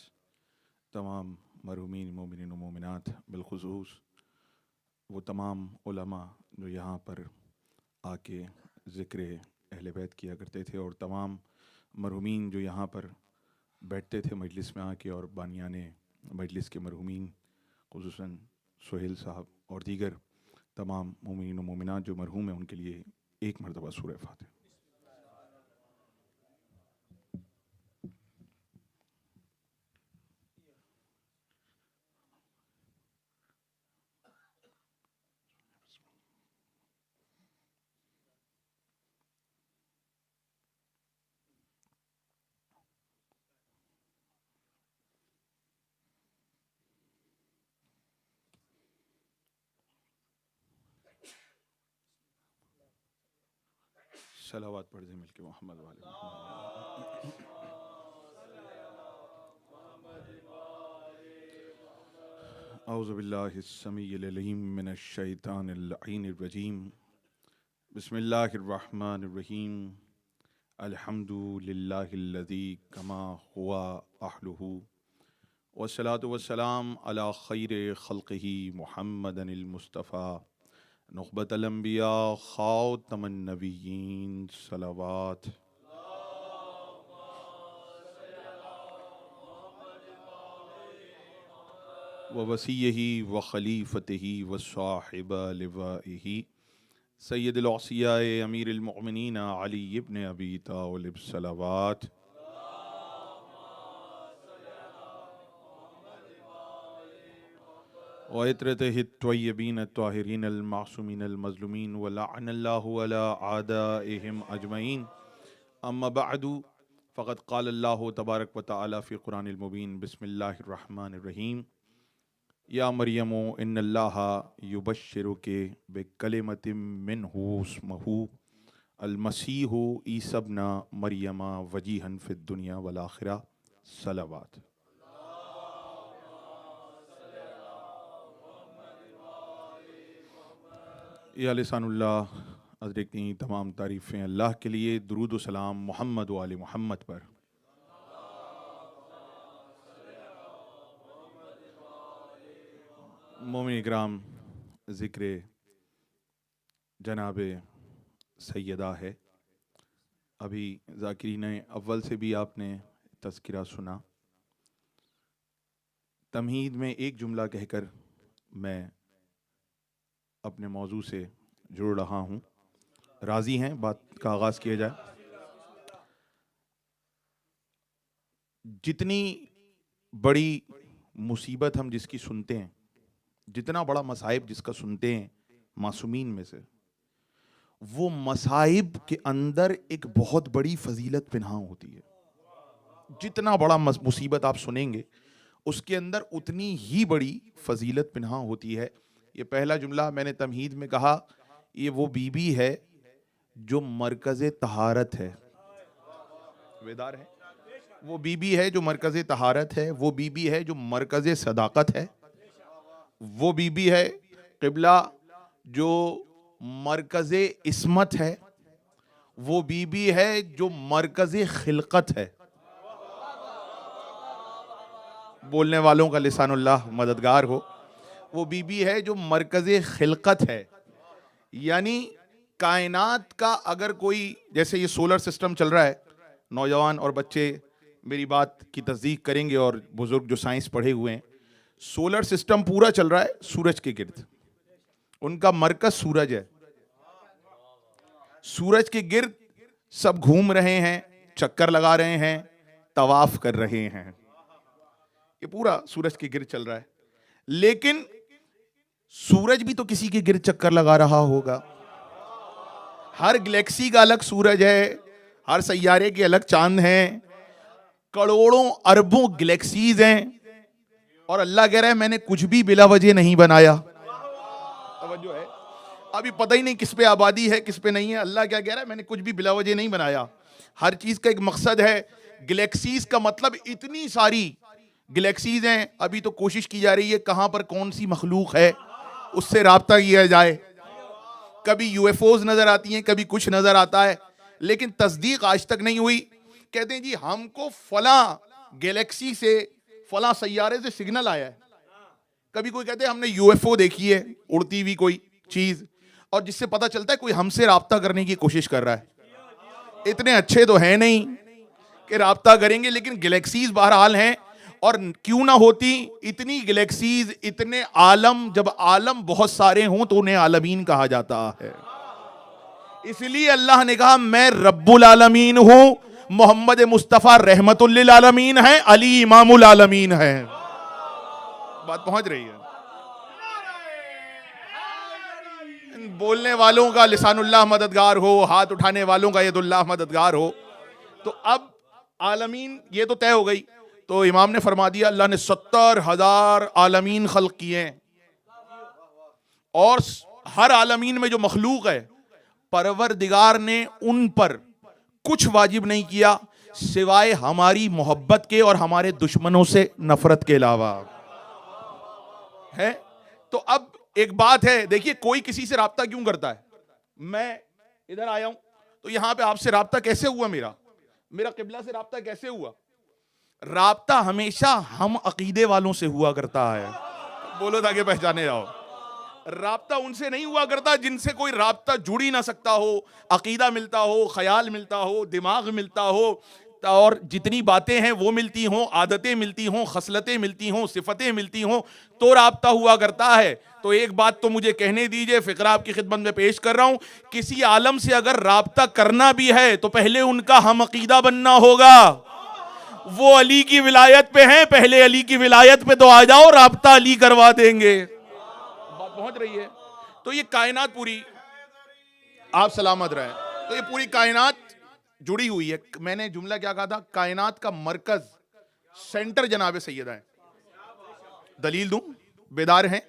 [SPEAKER 7] तमाम मरहुमीन मोमिनीन व मोमिनात बिलखुसूस वो तमाम उलमा जो यहाँ पर आके ज़िक्र अहले बैत किया करते थे और तमाम मरहुमीन जो यहाँ पर बैठते थे मजलिस में आके और बानियाने मजलिस के मरहुमीन खुसूसन सुहेल साहब और दीगर तमाम मोमिनीन व मोमिनात जो मरहूम हैं उनके लिए एक मरतबा सूरह फातिहा। सलावत पढ़ दें मिलके मोहम्मद वाले मोहम्मद। औज़ुबिल्लाहिस्समीइल-अलीम मिनश्शैतानिर-लईनिर-रजीम। बिस्मिल्लाहिर्रहमानिर्रहीम। अल्हम्दुलिल्लाहिल्लज़ी कमा हुवा अहलुहु वस्सलातु वस्सलाम अला खैरि खल्क़िही मुहम्मदिनिल मुस्तफ़ा नुख़बतल अंबिया ख़ातमन नबिय्यीन सलावत। व वसीयही व खलीफ़तिही व साहिब लिवाइही सय्यदुल औसियाए अमीरुल मोमिनीन अली इब्न अबी तालिब सलावत। व इतरतिही त्वय्यबीन त्वाहिरीन अल मासूमीन अल मज़लूमीन व लअनल्लाहु अला आदाइहिम अजमईन। अम्मा बअदु फ़क़द क़ाल अल्लाहु तबारक व तआला फ़ी क़ुरानिल मुबीन। बिस्मिल्लाहिर रहमानिर रहीम। या मरियमो इन्नल्लाहा युबश्शिरुके बिकलिमतिम मिन्हु इस्मुहु अल-मसीहु ईसा इब्न मरियम वजीहन फ़िद दुनिया वल आखिरा सलावत। या लिसानुल्लाह हज़रत की तमाम तारीफ़ें अल्लाह के लिए। दुरूद व सलाम मोहम्मद व आले मोहम्मद पर। मोमिन इकराम, ज़िक्र जनाब सैयदा है। अभी ज़ाकिरीन अव्वल से भी आपने तज़किरा सुना। तमहीद में एक जुमला कहकर मैं अपने मौजू से जुड़ रहा हूँ। राज़ी हैं बात का आगाज़ किया जाए। जितनी बड़ी मुसीबत हम जिसकी सुनते हैं, जितना बड़ा मसाइब जिसका सुनते हैं मासूमीन में से, वो मसाइब के अंदर एक बहुत बड़ी फजीलत पिन्हा होती है। जितना बड़ा मुसीबत आप सुनेंगे उसके अंदर उतनी ही बड़ी फजीलत पिन्हा होती है। ये पहला जुमला मैंने तमहीद में कहा, ये वो बीबी है जो मरकज़े तहारत है। बेदार है, वो बीबी है जो मरकज़े तहारत है, वो बीबी है जो मरकज़े सदाकत है, वो बीबी है क़िबला जो मरकज़े इस्मत है, वो बीबी है जो मरकज़े खिलकत है। बोलने वालों का लिसानुल्लाह मददगार हो। वो बीबी है जो मरकज़े खिलकत है, यानी कायनात का अगर कोई, जैसे ये सोलर सिस्टम चल रहा है, नौजवान और बच्चे मेरी बात की तस्दीक करेंगे और बुजुर्ग जो साइंस पढ़े हुए हैं, सोलर सिस्टम पूरा चल रहा है सूरज के गिर्द। उनका मरकज सूरज है। सूरज के गिर्द सब घूम रहे हैं, चक्कर लगा रहे हैं, तवाफ कर रहे हैं। ये पूरा सूरज के गिर्द चल रहा है। लेकिन सूरज भी तो किसी के गिर्द चक्कर लगा रहा होगा। हर गैलेक्सी का अलग सूरज है, हर सैयारे के अलग चांद हैं, करोड़ों अरबों गैलेक्सीज हैं, और अल्लाह कह रहा है मैंने कुछ भी बिला वजह नहीं बनाया। तवज्जो है, अभी पता ही नहीं किस पे आबादी है किस पे नहीं है। अल्लाह क्या कह रहा है, मैंने कुछ भी बिला वजह नहीं बनाया। हर चीज का एक मकसद है। गैलेक्सीज का मतलब इतनी सारी गैलेक्सीज हैं, अभी तो कोशिश की जा रही है कहां पर कौन सी मखलूक है उससे राब्ता किया जाए। कभी यूएफओज नजर आती हैं, कभी कुछ नजर आता है, लेकिन तस्दीक आज तक नहीं हुई। कहते हैं जी हमको फला गैलेक्सी से, फला सैयारे से सिग्नल आया है। कभी कोई कहते हैं हमने यूएफओ देखी है, उड़ती हुई कोई चीज, और जिससे पता चलता है कोई हमसे राब्ता करने की कोशिश कर रहा है। इतने अच्छे तो है नहीं कि राब्ता करेंगे, लेकिन गैलेक्सीज बहरहाल हैं। और क्यों ना होती इतनी गैलेक्सीज, इतने आलम, जब आलम बहुत सारे हों तो उन्हें आलमीन कहा जाता है। इसलिए अल्लाह ने कहा मैं रब्बुल आलमीन हूं, मोहम्मद मुस्तफ़ा रहमतुल लिल आलमीन है, अली इमामुल आलमीन है। बात पहुंच रही है। बोलने वालों का लिसानुल्लाह मददगार हो, हाथ उठाने वालों का यदुल्लाह मददगार हो। तो अब आलमीन ये तो तय हो गई। तो इमाम ने फरमा दिया अल्लाह ने 70,000 आलमीन खल्क किए हैं, और हर आलमीन में जो मखलूक है परवरदिगार ने उन पर कुछ वाजिब नहीं किया सिवाय हमारी मोहब्बत के और हमारे दुश्मनों से नफरत के अलावा। है। तो अब एक बात है, देखिए कोई किसी से राब्ता क्यों करता है? मैं इधर आया हूं तो यहां पे आपसे राब्ता कैसे हुआ? मेरा किबला से राब्ता कैसे हुआ? राब्ता हमेशा हम अकीदे वालों से हुआ करता है। बोलो ताकि पहचाने जाओ। राब्ता उनसे नहीं हुआ करता जिनसे कोई राब्ता जुड़ ही ना सकता हो, अकीदा मिलता हो, ख्याल मिलता हो, दिमाग मिलता हो, और जितनी बातें हैं वो मिलती हों, आदतें मिलती हों, खसलतें मिलती हों, सिफतें मिलती हों, तो राब्ता हुआ करता है। तो एक बात तो मुझे कहने दीजिए, फिक्रा आपकी खिदमत में पेश कर रहा हूं, किसी आलम से अगर राब्ता करना भी है तो पहले उनका हम अकीदा बनना होगा। वो अली की विलायत पे हैं, पहले अली की विलायत पे तो आ जाओ, राब्ता अली करवा देंगे। बात पहुंच रही है? तो ये कायनात पूरी, आप सलामत रहे, तो ये पूरी कायनात जुड़ी हुई है। मैंने जुमला क्या कहा था? कायनात का मरकज, सेंटर जनाब सैयदा है। दलील दूं? बेदार हैं?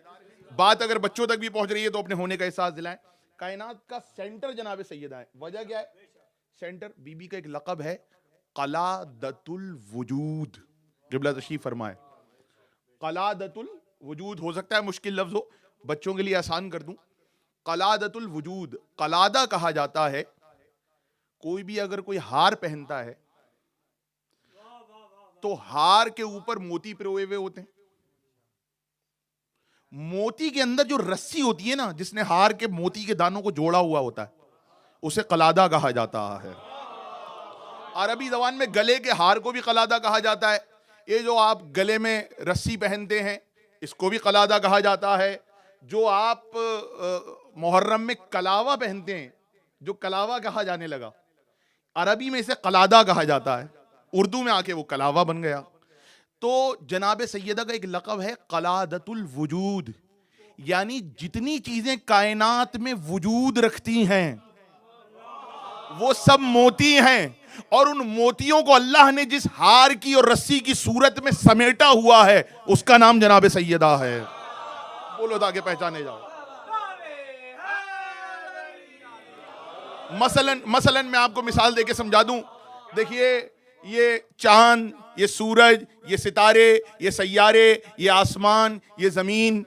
[SPEAKER 7] बात अगर बच्चों तक भी पहुंच रही है तो अपने होने का एहसास दिलाएं। कायनात का सेंटर जनाब सैयदा है। वजह क्या है? सेंटर बीबी का एक लक़ब है, क़लादतुल वजूद। क़िबला तशरीफ फरमाए। क़लादतुल वजूद हो सकता है मुश्किल लफ्ज हो, बच्चों के लिए आसान कर दूं। क़लादतुल वजूद, क़लादा कहा जाता है कोई भी अगर कोई हार पहनता है तो हार के ऊपर मोती पिरोए हुए होते हैं। मोती के अंदर जो रस्सी होती है ना, जिसने हार के मोती के दानों को जोड़ा हुआ होता है, उसे कलादा कहा जाता है। अरबी ज़बान में गले के हार को भी कलादा कहा जाता है। ये जो आप गले में रस्सी पहनते हैं इसको भी कलादा कहा जाता है। जो आप मुहर्रम में कलावा पहनते हैं, जो कलावा कहा जाने लगा, अरबी में इसे कलादा कहा जाता है, उर्दू में आके वो कलावा बन गया। तो जनाब सैयदा का एक लक़ब है क़लादतुल वजूद, यानी जितनी चीजें कायनात में वजूद रखती हैं वो सब मोती हैं, और उन मोतियों को अल्लाह ने जिस हार की और रस्सी की सूरत में समेटा हुआ है उसका नाम जनाब सैयदा है। बोलो ताकि पहचाने जाओ। मसलन मैं आपको मिसाल देके समझा दूं। देखिए ये चांद, ये सूरज, ये सितारे, ये सैयारे, ये आसमान, ये जमीन,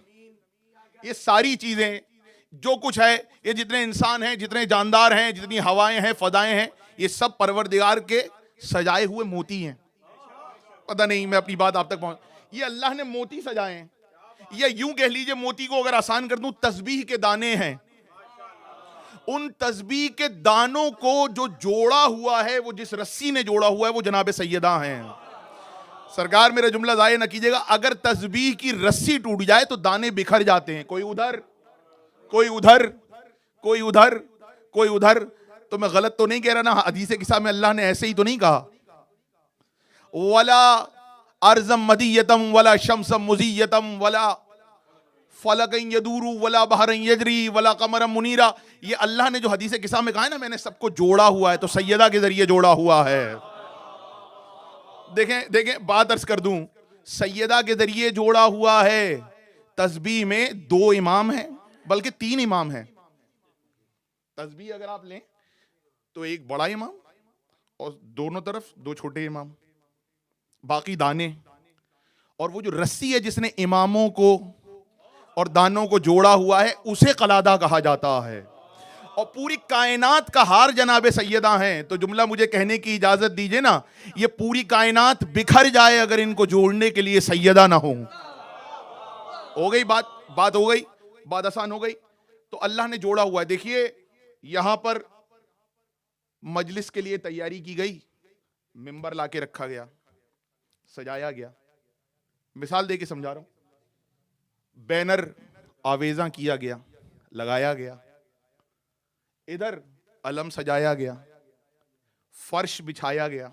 [SPEAKER 7] ये सारी चीजें जो कुछ है, ये जितने इंसान हैं, जितने जानदार हैं, जितनी हवाएं हैं, फदाएं हैं, ये सब परवरदिगार के सजाए हुए मोती हैं। पता नहीं मैं अपनी बात आप तक पहुंच, ये अल्लाह ने मोती सजाए हैं। या यूं कह लीजिए, मोती को अगर आसान कर दूं, तस्बीह के दाने हैं। उन तस्बीह के दानों को जो जोड़ा हुआ है, वो जिस रस्सी ने जोड़ा हुआ है, वो जनाब सैयदा हैं। सरकार मेरा जुमला जाये ना कीजिएगा, अगर तस्बीह की रस्सी टूट जाए तो दाने बिखर जाते हैं, कोई उधर, कोई उधर, कोई उधर, कोई उधर। तो मैं गलत तो नहीं कह रहा ना? हदीस किस्सा में अल्लाह ने ऐसे ही तो नहीं कहा, वला अर्ज़म मदियतम वला शम्सम मुज़ियतम वला फलकन यदूरू वला बहरन यजरी वला कमरम मुनीरा। ये अल्लाह ने जो हदीस किस्सा में कहा है ना, मैंने सबको जोड़ा हुआ है, तो सैयदा के जरिए जोड़ा हुआ है। देखें बात अर्ज कर दूं, सैयदा के जरिए जोड़ा हुआ है। तस्बीह में 2 इमाम हैं, बल्कि 3 इमाम हैं। तस्बीह अगर आप लें तो एक बड़ा इमाम और दोनों तरफ 2 छोटे इमाम, बाकी दाने। और वो जो रस्सी है जिसने इमामों को और दानों को जोड़ा हुआ है, उसे कलादा कहा जाता है। और पूरी कायनात का हार जनाब सैयदा हैं। तो जुमला मुझे कहने की इजाजत दीजिए ना, ये पूरी कायनात बिखर जाए अगर इनको जोड़ने के लिए सैयदा ना हो गई बात हो गई, बात आसान हो गई। तो अल्लाह ने जोड़ा हुआ है। देखिए यहां पर मजलिस के लिए तैयारी की गई, मिंबर लाके रखा गया, सजाया गया। मिसाल देके समझा रहा हूं, बैनर आवेजा किया गया, लगाया गया, इधर अलम सजाया गया, फर्श बिछाया गया।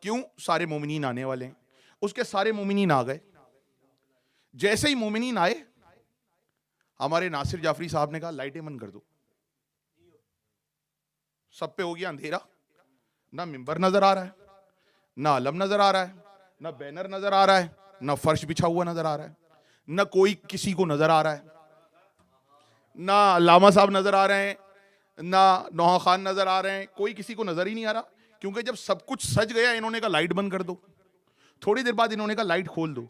[SPEAKER 7] क्यों? सारे मोमिनीन आने वाले हैं। उसके सारे मोमिनीन आ गए। जैसे ही मोमिनीन आए, हमारे नासिर जाफरी साहब ने कहा लाइटें बंद कर दो। सब पे हो गया अंधेरा, ना मिंबर नजर आ रहा है, ना अलम नजर आ रहा है, ना बैनर नजर आ रहा है, ना फर्श बिछा हुआ नजर आ रहा है, ना कोई किसी को नजर आ रहा है, ना लामा साहब नजर आ रहे हैं, ना नौहा खान नजर आ रहे हैं, कोई किसी को नजर ही नहीं आ रहा। क्योंकि जब सब कुछ सज गया, इन्होंने कहा लाइट बंद कर दो। थोड़ी देर बाद इन्होंने कहा लाइट खोल दो।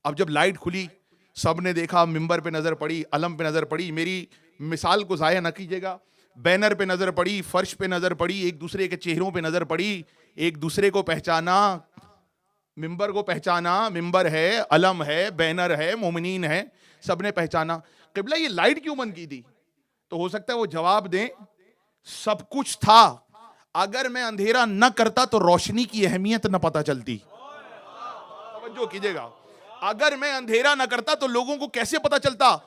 [SPEAKER 7] अब जब लाइट खुली, सब ने देखा, मिंबर पे नजर पड़ी, अलम पे नजर पड़ी, मेरी मिसाल को जाया ना कीजिएगा, बैनर पे नजर पड़ी, फर्श पे नजर पड़ी, एक दूसरे के चेहरों पे नजर पड़ी, एक दूसरे को पहचाना, मिंबर को पहचाना, मिंबर है, अलम है, बैनर है, मोमिनीन है, सबने पहचाना। क़िबला ये लाइट क्यों बंद की थी? तो हो सकता है वो जवाब दें, सब कुछ था, अगर मैं अंधेरा न करता तो रोशनी की अहमियत न पता चलती। तवज्जो कीजिएगा, अगर मैं अंधेरा न करता तो लोगों को कैसे पता चलता?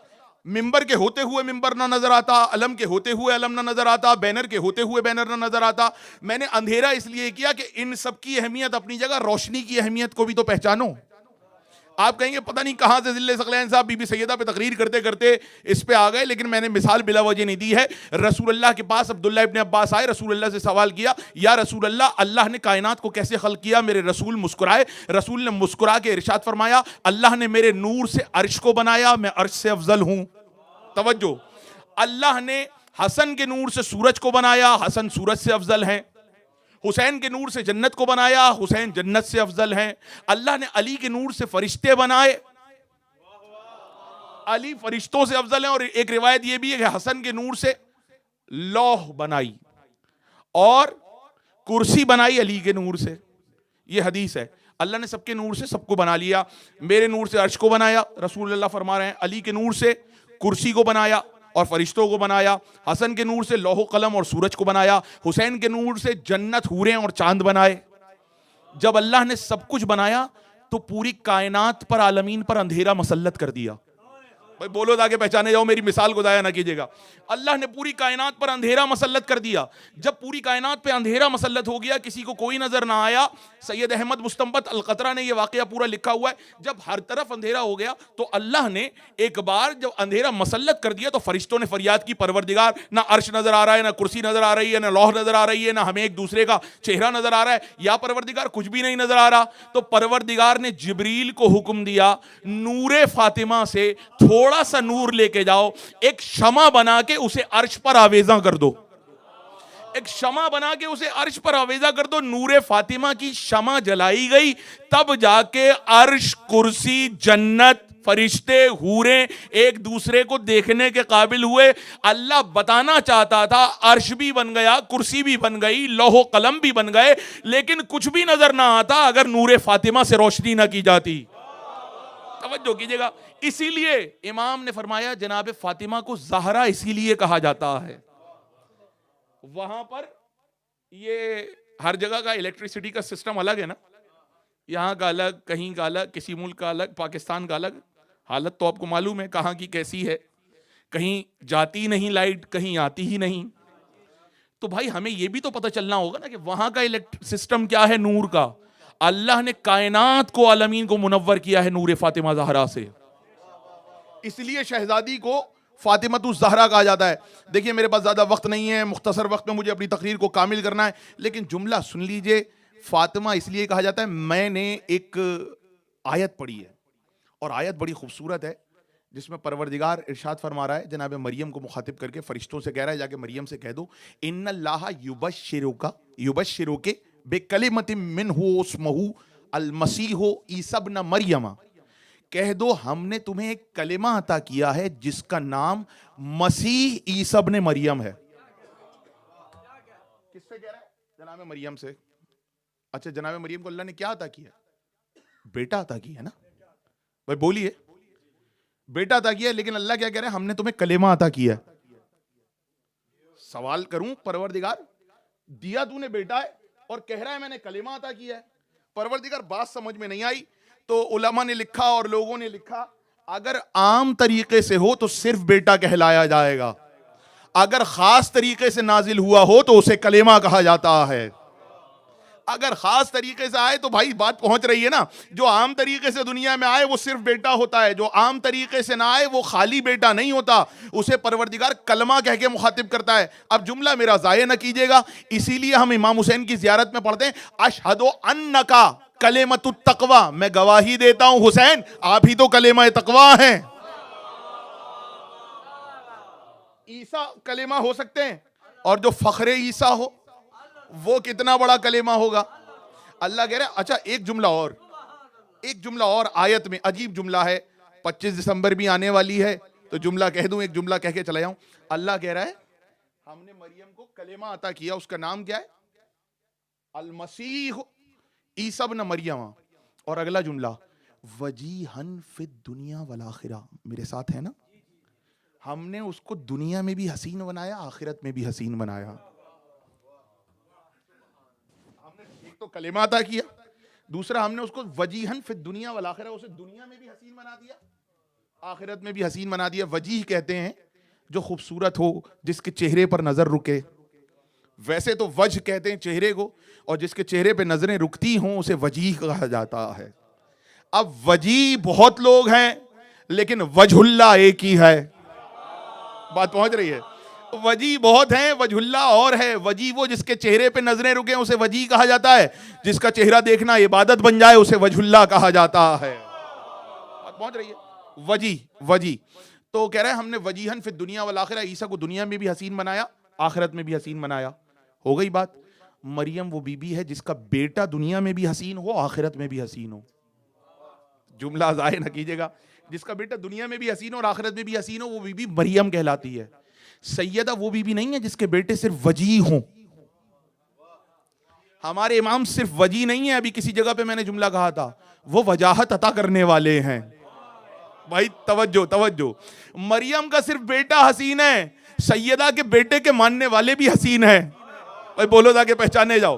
[SPEAKER 7] मिंबर के होते हुए मिंबर ना नजर आता, अलम के होते हुए अलम ना नजर आता, बैनर के होते हुए बैनर ना नजर आता। मैंने अंधेरा इसलिए किया कि इन सब की अहमियत अपनी जगह, रोशनी की अहमियत को भी तो पहचानो। आप कहेंगे पता नहीं कहां से जिले सकलैन साहब बीबी सैयदा पे तकरीर करते करते इस पे आ गए, लेकिन मैंने मिसाल बिला वजह नहीं दी है। रसूलुल्लाह के पास अब्दुल्लाह इब्न अब्बास आए, रसूलुल्लाह से सवाल किया, या रसूलुल्लाह, अल्लाह ने कायनात को कैसे खल्क किया? मेरे रसूल मुस्कुराए, रसूल ने मुस्कुरा के इरशाद फरमाया, अल्लाह ने मेरे नूर से अर्श को बनाया, मैं अर्श से अफजल हूं। तवज्जो, अल्लाह ने हसन के नूर से सूरज को बनाया, हसन सूरज से अफजल हैं। हुसैन के नूर से जन्नत को बनाया, हुसैन जन्नत से अफजल हैं। अल्लाह ने अली के नूर से फरिश्ते बनाए, अली फरिश्तों से अफजल हैं। और एक रिवायत यह भी है कि हसन के नूर से लौह बनाई और कुर्सी बनाई अली के नूर से। यह हदीस है, अल्लाह ने सबके नूर से सबको बना लिया। मेरे नूर से अर्श को बनाया, रसूलुल्लाह फरमा रहे हैं, अली के नूर से कुर्सी को बनाया और फरिश्तों को बनाया, हसन के नूर से लौह कलम और सूरज को बनाया, हुसैन के नूर से जन्नत, हूरें और चांद बनाए। जब अल्लाह ने सब कुछ बनाया तो पूरी कायनात पर, आलमीन पर अंधेरा मसल्लत कर दिया। भाई बोलो ताकि पहचाने जाओ, मेरी मिसाल को दाया ना कीजिएगा। अल्लाह ने पूरी कायनात पर अंधेरा मसल्लत कर दिया। जब पूरी कायनात पे अंधेरा मसल्लत हो गया, किसी को कोई नजर ना आया, सैयद अहमद मुस्तंबत अल-क़तरा ने यह वाकया पूरा लिखा हुआ है। जब हर तरफ अंधेरा हो गया तो अल्लाह ने एक बार जब अंधेरा मसल्लत कर दिया तो फरिश्तों ने फरियाद की, परवरदिगार, ना अर्श नजर आ रहा है, ना कुर्सी नजर आ रही है, ना लौह नजर आ रही है, ना हमें एक दूसरे का चेहरा नजर आ रहा है, या परवरदिगार कुछ भी नहीं नजर आ रहा। तो परवरदिगार ने जिब्रील को हुक्म दिया, नूरे फातिमा से थोड़ा सा नूर लेके जाओ, एक शमा बना के उसे अर्श पर आवेजा कर दो। एक शमा बना के उसे अर्श पर आवेजा कर दो। नूरे फातिमा की शमा जलाई गई, तब जाके अर्श, कुर्सी, जन्नत, फरिश्ते, हूरें एक दूसरे को देखने के काबिल हुए। अल्लाह बताना चाहता था, अर्श भी बन गया, कुर्सी भी बन गई, लौह कलम भी बन गए, लेकिन कुछ भी नजर ना आता अगर नूरे फातिमा से रोशनी ना की जाती। तवज्जो कीजिएगा, इसीलिए इमाम ने फरमाया जनाब फातिमा को ज़हरा इसीलिए कहा जाता है। वहां पर ये हर जगह का इलेक्ट्रिसिटी का सिस्टम अलग है ना, यहां का अलग, कहीं का अलग, किसी मुल्क का अलग, पाकिस्तान का अलग। हालत तो आपको मालूम है कहां की कैसी है, कहीं जाती नहीं लाइट, कहीं आती ही नहीं। तो भाई हमें यह भी तो पता चलना होगा ना कि वहां का सिस्टम क्या है नूर का। अल्लाह ने कायनात को, आलमीन को मुनव्वर किया है नूर फातिमा ज़हरा से, इसलिए शहजादी को फातिमतु ज़हरा कहा जाता है। देखिए मेरे पास ज़्यादा वक्त नहीं है, मुख्तसर वक्त में मुझे अपनी तकरीर को कामिल करना है, लेकिन जुमला सुन लीजिए। फातिमा इसलिए कहा जाता है, मैंने एक आयत पढ़ी है और आयत बड़ी खूबसूरत है, जिसमें परवरदिगार इरशाद फरमा रहा है, जनाब मरियम को मुखातिब करके फरिश्तों से कह रहा है, जाके मरियम से कह दो, इन्नल्लाह युबश्शिरुके बिकलिमतिम मिन्हु इस्मुहु अल-मसीहु ईसा इब्न मरियम। कह दो हमने तुम्हें एक कलिमा अता किया है जिसका नाम मसीह ईसा इब्न मरियम है। किससे कह रहा है? जनाब मरियम से। अच्छा, जनाब मरियम को अल्लाह ने क्या अता किया? बेटा अता किया ना। भाई बोलिए, बेटा अता किया, लेकिन अल्लाह क्या कह रहा है? हमने तुम्हें कलिमा अता किया। सवाल करूं, परवरदिगार दिया तूने बेटा है और कह रहा है मैंने कलिमा अता किया है। परवरदिगार बात समझ में नहीं आई तो उलमा ने लिखा और लोगों ने लिखा, अगर आम तरीके से हो तो सिर्फ बेटा कहलाया जाएगा, अगर खास तरीके से नाजिल हुआ हो तो उसे कलेमा कहा जाता है। अगर खास तरीके से आए तो भाई बात पहुंच रही है ना, जो आम तरीके से दुनिया में आए वो सिर्फ बेटा होता है, जो आम तरीके से ना आए वो खाली बेटा नहीं होता, उसे परवरदिगार कलमा कह के मुखातिब करता है। अब जुमला मेरा ज़ाया न कीजिएगा, इसीलिए हम इमाम हुसैन की ज़ियारत में पढ़ते हैं, अशहदु अन्नका कलेमतु तकवा, मैं गवाही देता हूं हुसैन आप ही तो कलेमा तकवा हैं। ईसा कलेमा हो सकते हैं, और जो फखरे ईसा हो वो कितना बड़ा कलेमा होगा। अल्लाह कह रहे, अच्छा एक जुमला और, एक जुमला और आयत में, अजीब जुमला है, 25 दिसंबर भी आने वाली है तो जुमला कह दूं, एक जुमला कह के चला जाऊं। अल्लाह कह रहा है हमने मरियम को कलेमा अता किया, उसका नाम क्या है? अल मसीह ईसा इब्न मरियम। और अगला जुमला वजीहन फिद दुनिया वल आखिरा, मेरे साथ है ना, हमने उसको दुनिया में भी हसीन बनाया, आखिरत में भी हसीन बनाया। हमने एक तो कलेमा अता किया, दूसरा हमने उसको वजीहन फिद दुनिया वल आखिरा, उसे दुनिया में भी हसीन बना दिया, आखिरत में भी हसीन बना दिया। वजीह कहते हैं जो खूबसूरत हो, जिसके चेहरे पर नजर रुके। वैसे तो वजह कहते हैं चेहरे को, और जिसके चेहरे पे नजरें रुकती हों उसे वजीह कहा जाता है। अब वजीह बहुत लोग हैं लेकिन वजहुल्ला एक ही है। बात पहुंच रही है? वजी बहुत हैं, वजहुल्ला और है। वजी वो जिसके चेहरे पे नजरें रुके उसे वजी कहा जाता है, जिसका चेहरा देखना इबादत बन जाए उसे वजहुल्ला कहा जाता है। बात पहुंच रही है? वजी वजी तो कह रहा है हमने वजीहन फिर दुनिया वल आखिरा, ईसा को दुनिया में भी हसीन बनाया, आखिरत में भी हसीन बनाया। हो गई बात। मरियम वो बीबी है जिसका बेटा दुनिया में भी हसीन हो, आखिरत में भी हसीन हो। जुमला ज़ाहिर न कीजिएगा, जिसका बेटा दुनिया में भी हसीन हो और आखिरत में भी हसीन हो वो बीबी मरियम कहलाती है। सैयदा वो बीबी नहीं है जिसके बेटे सिर्फ वजी हों। हमारे इमाम सिर्फ वजी नहीं है, अभी किसी जगह पे मैंने जुमला कहा था, वो वजाहत अता करने वाले हैं। भाई तवज्जो तवज्जो, मरियम का सिर्फ बेटा हसीन है, सैयदा के बेटे के मानने वाले भी हसीन है। भाई बोलो ताकि पहचाने जाओ,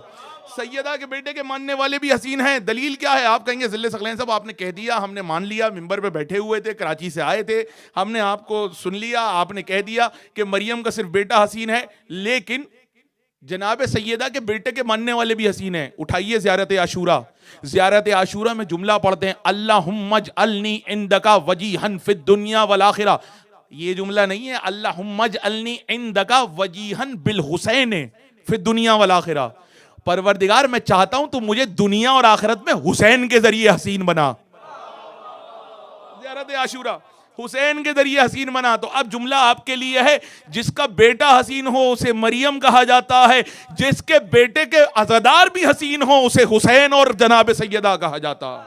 [SPEAKER 7] सैयदा के बेटे के मानने वाले भी हसीन हैं। दलील क्या है? आप कहेंगे ज़िले सकलैन साहब आपने कह दिया, हमने मान लिया, मिंबर पे बैठे हुए थे, कराची से आए थे, हमने आपको सुन लिया, आपने कह दिया कि मरियम का सिर्फ बेटा हसीन है, लेकिन जनाब सैयदा के बेटे के मानने वाले भी हसीन हैं। उठाइए ज़ियारत आशूरा, ज़ियारत आशूरा में जुमला पढ़ते हैं अल्लाहुम्मा अजअलनी इंदका वजीहन फिद दुनिया वल आखिरा। ये जुमला नहीं है अल्लाहुम्मा अजअलनी इंदका वजीहन बिल हुसैन फिद दुनिया वल आखिरा। परवरदिगार मैं चाहता हूं तू मुझे दुनिया और आखिरत में हुसैन के जरिए हसीन बना। ज़ियारत आशूरा हुसैन के जरिए हसीन बना। तो अब जुमला आपके लिए है, जिसका बेटा हसीन हो उसे मरियम कहा जाता है, जिसके बेटे के अज़ादार भी हसीन हो उसे हुसैन और जनाब सैयदा कहा जाता है।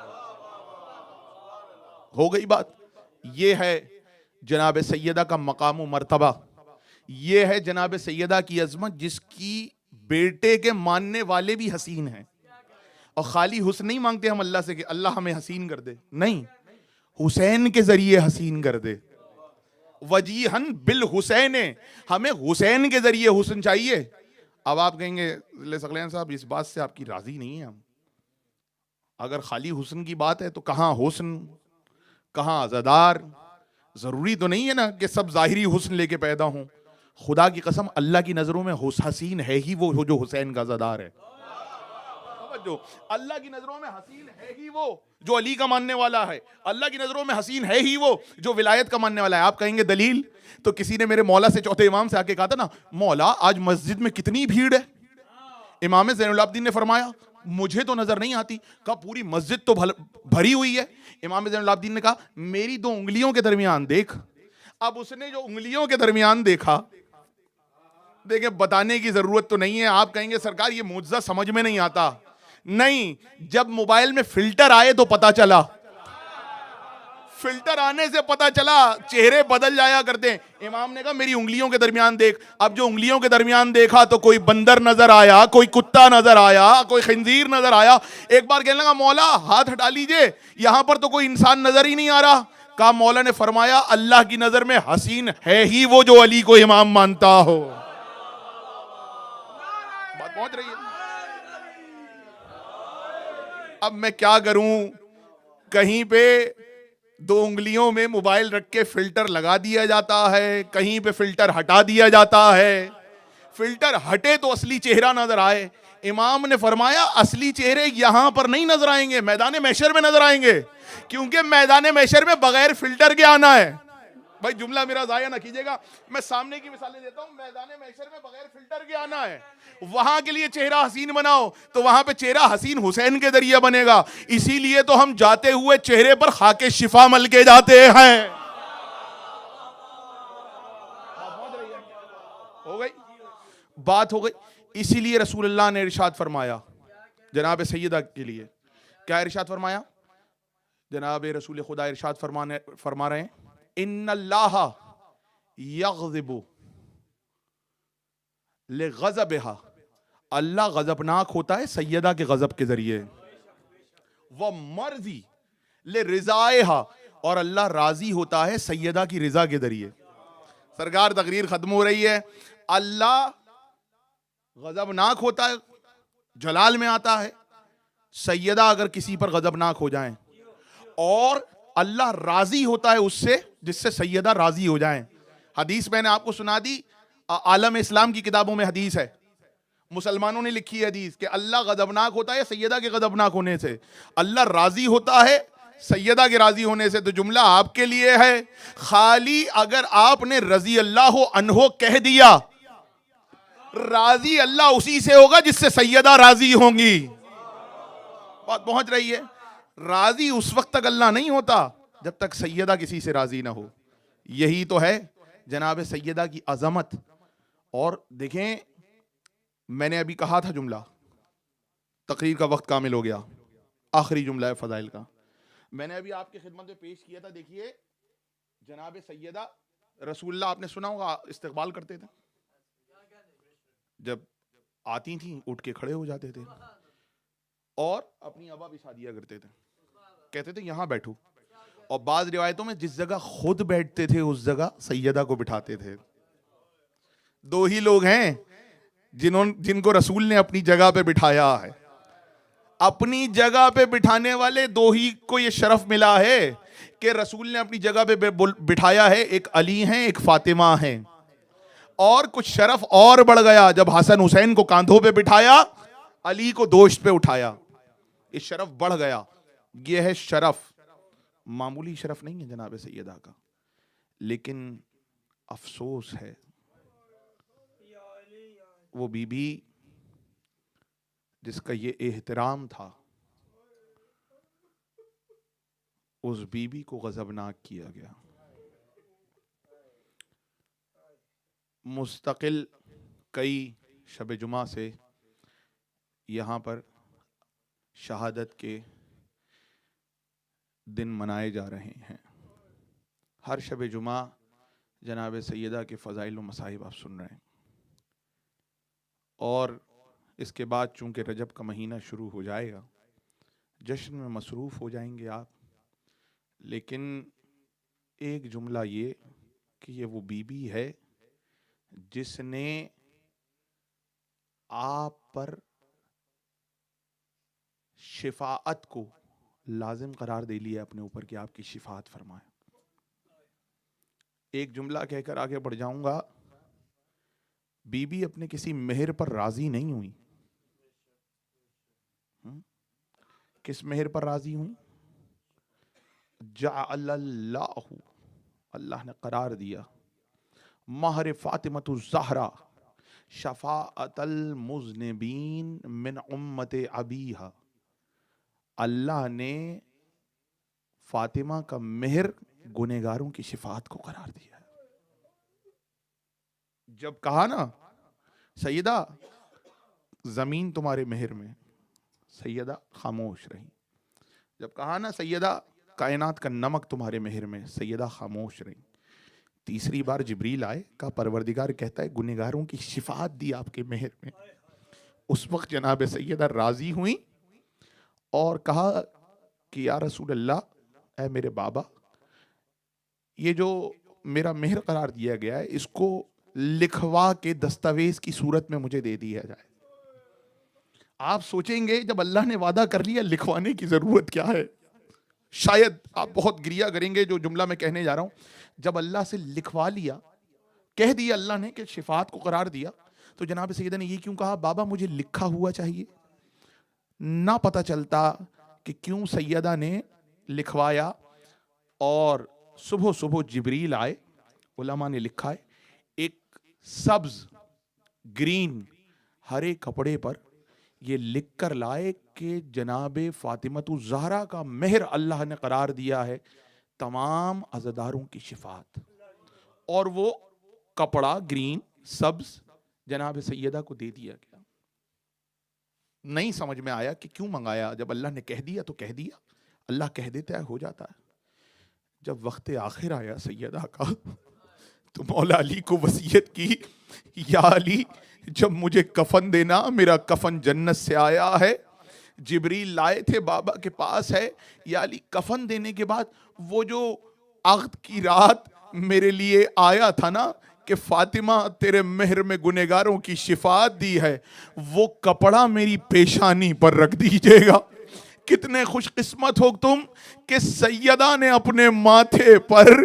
[SPEAKER 7] हो गई बात। ये है जनाब सैयदा का मकाम मर्तबा, ये है जनाब सैयदा की अजमत, जिसकी बेटे के मानने वाले भी हसीन हैं। और खाली हुस्न नहीं मांगते हम अल्लाह से कि अल्लाह हमें हसीन कर दे, नहीं, हुसैन के जरिए हसीन कर दे। वजीहन बिल हुसैन, हमें हुसैन के जरिए हुस्न चाहिए। अब आप कहेंगे सकलैन साहब इस बात से आपकी राजी नहीं है हम। अगर खाली हुस्न की बात है तो कहाँ हुस्न, कहाँ अज़ादार? जरूरी तो नहीं है ना कि सब जाहिरी हुस्न लेके पैदा हों। खुदा की कसम अल्लाह की नजरों में हसीन है ही वो जो हुसैन का अज़ादार है। जो अल्लाह की नजरों में हसीन है ही वो जो अली का मानने वाला है, अल्लाह की नजरों में हसीन है ही वो जो विलायत का मानने वाला है। आप कहेंगे दलील? तो किसी ने मेरे मौला से, चौथे इमाम से आके कहा था ना, मौला आज मस्जिद में कितनी भीड़ है। इमाम ज़ैनुल आबिदीन ने फरमाया मुझे तो नजर नहीं आती। कहा पूरी मस्जिद तो भरी हुई है। इमाम ज़ैनुल आबिदीन ने कहा मेरी 2 उंगलियों के दरमियान देख। अब उसने जो उंगलियों के दरमियान देखा, देखे बताने की जरूरत तो नहीं है। आप कहेंगे सरकार ये मुआजिज़ा समझ में नहीं आता। नहीं, जब मोबाइल में फिल्टर आए तो पता चला, फिल्टर आने से पता चला, चेहरे बदल जाया करते हैं। इमाम ने कहा मेरी उंगलियों के दरमियान देख। अब जो उंगलियों के दरमियान देखा तो कोई बंदर नजर आया, कोई कुत्ता नजर आया, कोई खंजीर नजर आया। एक बार कहने लगा मौला हाथ हटा लीजिए, यहां पर तो कोई इंसान नजर ही नहीं आ रहा। कहा मौला ने फरमाया अल्लाह की नजर में हसीन है ही वो जो अली को इमाम मानता हो। बात पहुंच रही है? अब मैं क्या करूं, कहीं पे 2 उंगलियों में मोबाइल रख के फिल्टर लगा दिया जाता है, कहीं पे फिल्टर हटा दिया जाता है। फिल्टर हटे तो असली चेहरा नजर आए। इमाम ने फरमाया असली चेहरे यहां पर नहीं नजर आएंगे, मैदान महशर में नजर आएंगे, क्योंकि मैदान महशर में बगैर फिल्टर के आना है। भाई जुमला मेरा जाया ना कीजिएगा, मैं सामने की मिसालें देता हूं। मैदान महशर में बगैर फिल्टर के आना है, वहां के लिए चेहरा हसीन बनाओ तो वहां पे चेहरा हसीन हुसैन के जरिए बनेगा। इसीलिए तो हम जाते हुए चेहरे पर खाके शिफा मल के जाते हैं। हो गई बात, हो गई। इसीलिए रसूलुल्लाह ने इरशाद फरमाया जनाब सैयदा के लिए, क्या इरशाद फरमाया? जनाब रसूल खुदा इरशाद फरमा रहे हैं, इन्नल्लाह यग़ज़िबु लिग़ज़बिहा, अल्लाह गजबनाक होता है सैयदा के गजब के जरिए, व मर्जी ले रिज़ाएहा, और अल्लाह राजी होता है सैयदा की रिजा के जरिए। सरकार तकरीर खत्म हो रही है। अल्लाह गजबनाक होता है, जलाल में आता है, सैयदा अगर किसी पर गजबनाक हो जाएं, और अल्लाह राजी होता है उससे जिससे सैयदा राजी हो जाएं। हदीस मैंने आपको सुना दी, आलम इस्लाम की किताबों में हदीस है, मुसलमानों ने लिखी है हदीस कि अल्लाह गजबनाक होता है सैयदा के गजबनाक होने से, अल्लाह राजी होता है सैयदा के राजी होने से। तो जुमला आपके लिए है, खाली अगर आपने रजी अल्लाह अन्हो कह दिया, राजी अल्लाह उसी से होगा जिससे सैयदा राजी होंगी। बात पहुंच रही है? राजी उस वक्त तक अल्लाह नहीं होता जब तक सैयदा किसी से राजी ना हो। यही तो है जनाब सैयदा की अजमत। और देखें, मैंने अभी कहा था जुमला, तकरीर का वक्त कामिल हो गया, आखिरी जुमला है फजाइल का, मैंने अभी आपकी खिदमत में पेश किया था। देखिए जनाब सैयदा रसूलुल्लाह, आपने सुना होगा, इस्तकबाल करते थे, जब आती थी उठ के खड़े हो जाते थे और अपनी अबा बिछा दिया करते थे, कहते थे यहां बैठो, और बाज रिवायतों में जिस जगह खुद बैठते थे उस जगह सैयदा को बिठाते थे। दो ही लोग हैं जिनको रसूल ने अपनी जगह पे बिठाया है। अपनी जगह पे बिठाने वाले दो ही को ये शरफ मिला है कि रसूल ने अपनी जगह पे बिठाया है, एक अली हैं, एक फातिमा हैं। और कुछ शरफ और बढ़ गया जब हसन हुसैन को कांधों पे बिठाया, अली को दोश्त पे उठाया, ये शरफ बढ़ गया। ये है शरफ, मामूली शरफ नहीं है जनाब सैयदा का। लेकिन अफसोस है वो बीबी जिसका ये एहतराम था, उस बीबी को गजबनाक किया गया। मुस्तकिल कई शब जुमा से यहाँ पर शहादत के दिन मनाए जा रहे हैं। हर शब जुमा जनाब सैयदा के फ़ज़ाइल व मसाइब आप सुन रहे हैं। और इसके बाद चूँकि रजब का महीना शुरू हो जाएगा, जश्न में मसरूफ़ हो जाएंगे आप। लेकिन एक जुमला ये कि ये वो बीबी है जिसने आप पर शिफाअत को लाजिम करार दे लिया अपने ऊपर कि आपकी शिफाअत फरमाए। एक जुमला कहकर आगे बढ़ जाऊंगा। बीबी अपने किसी मेहर पर राजी नहीं हुई। किस मेहर पर राजी हुई? जअलल्लाहु, अल्लाह ने करार दिया, महर फातिमतु ज़हरा शफाअतल मुज़निबीन मिन उम्मते अबीहा। अल्लाह ने फातिमा का मेहर गुनहगारों की शिफाअत को करार दिया। जब कहा ना सैयदा जमीन तुम्हारे मेहर में, सैयदा खामोश रही। जब कहा ना सैयदा कायनात का नमक तुम्हारे मेहर में, सैयदा खामोश रही। तीसरी बार जिब्रील आए, का परवरदिगार कहता है गुनहगारों की शिफाअत दी आपके मेहर में। उस वक्त जनाब सैयदा राजी हुई और कहा कि या रसूल अल्लाह, ऐ मेरे बाबा, ये जो मेरा मेहर करार दिया गया है इसको लिखवा के दस्तावेज की सूरत में मुझे दे दिया जाए। आप सोचेंगे जब अल्लाह ने वादा कर लिया, लिखवाने की जरूरत क्या है? शायद आप बहुत गिरिया करेंगे जो जुमला मैं कहने जा रहा हूं। जब अल्लाह से लिखवा लिया, कह दिया अल्लाह ने कि शिफात को करार दिया, तो जनाब सैयदा ने ये क्यों कहा, बाबा मुझे लिखा हुआ चाहिए? ना पता चलता कि क्यों सैयदा ने लिखवाया। और सुबह सुबह जिब्रील आए, उलमा ने लिखा है एक सब्ज ग्रीन हरे कपड़े पर ये लिख कर लाए कि जनाब फातिमतु ज़हरा का मेहर अल्लाह ने करार दिया है तमाम अज़ादारों की शिफात। और वो कपड़ा ग्रीन सब्ज जनाब सैयदा को दे दिया गया। नहीं समझ में आया कि क्यों मंगाया, जब अल्लाह ने कह दिया तो कह दिया। अल्लाह कह देता है हो जाता है। जब वक्त आखिर आया सैयदा का, तो मौला अली को वसीयत की, या अली जब मुझे कफन देना, मेरा कफन जन्नत से आया है, जिब्रील लाए थे बाबा के पास है। या अली कफन देने के बाद वो जो अक़द की रात मेरे लिए आया था ना कि फातिमा तेरे मेहर में गुनहगारों की शिफात दी है, वो कपड़ा मेरी पेशानी पर रख दीजिएगा। कितने खुशकिस्मत हो तुम कि सैयदा ने अपने माथे पर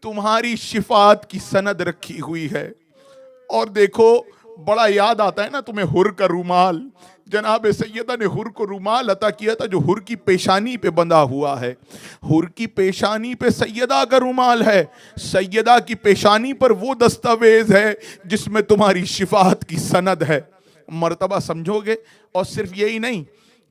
[SPEAKER 7] तुम्हारी शिफात की सनद रखी हुई है। और देखो बड़ा याद आता है ना तुम्हें हुर का रूमाल, जनाब सैयदा ने हुर को रूमाल अता किया था जो हुर की पेशानी पे बंधा हुआ है। हुर की पेशानी पे सैयदा का रूमाल है, सैयदा की पेशानी पर वो दस्तावेज है जिसमें तुम्हारी शिफात की सनद है। मर्तबा समझोगे। और सिर्फ यही नहीं,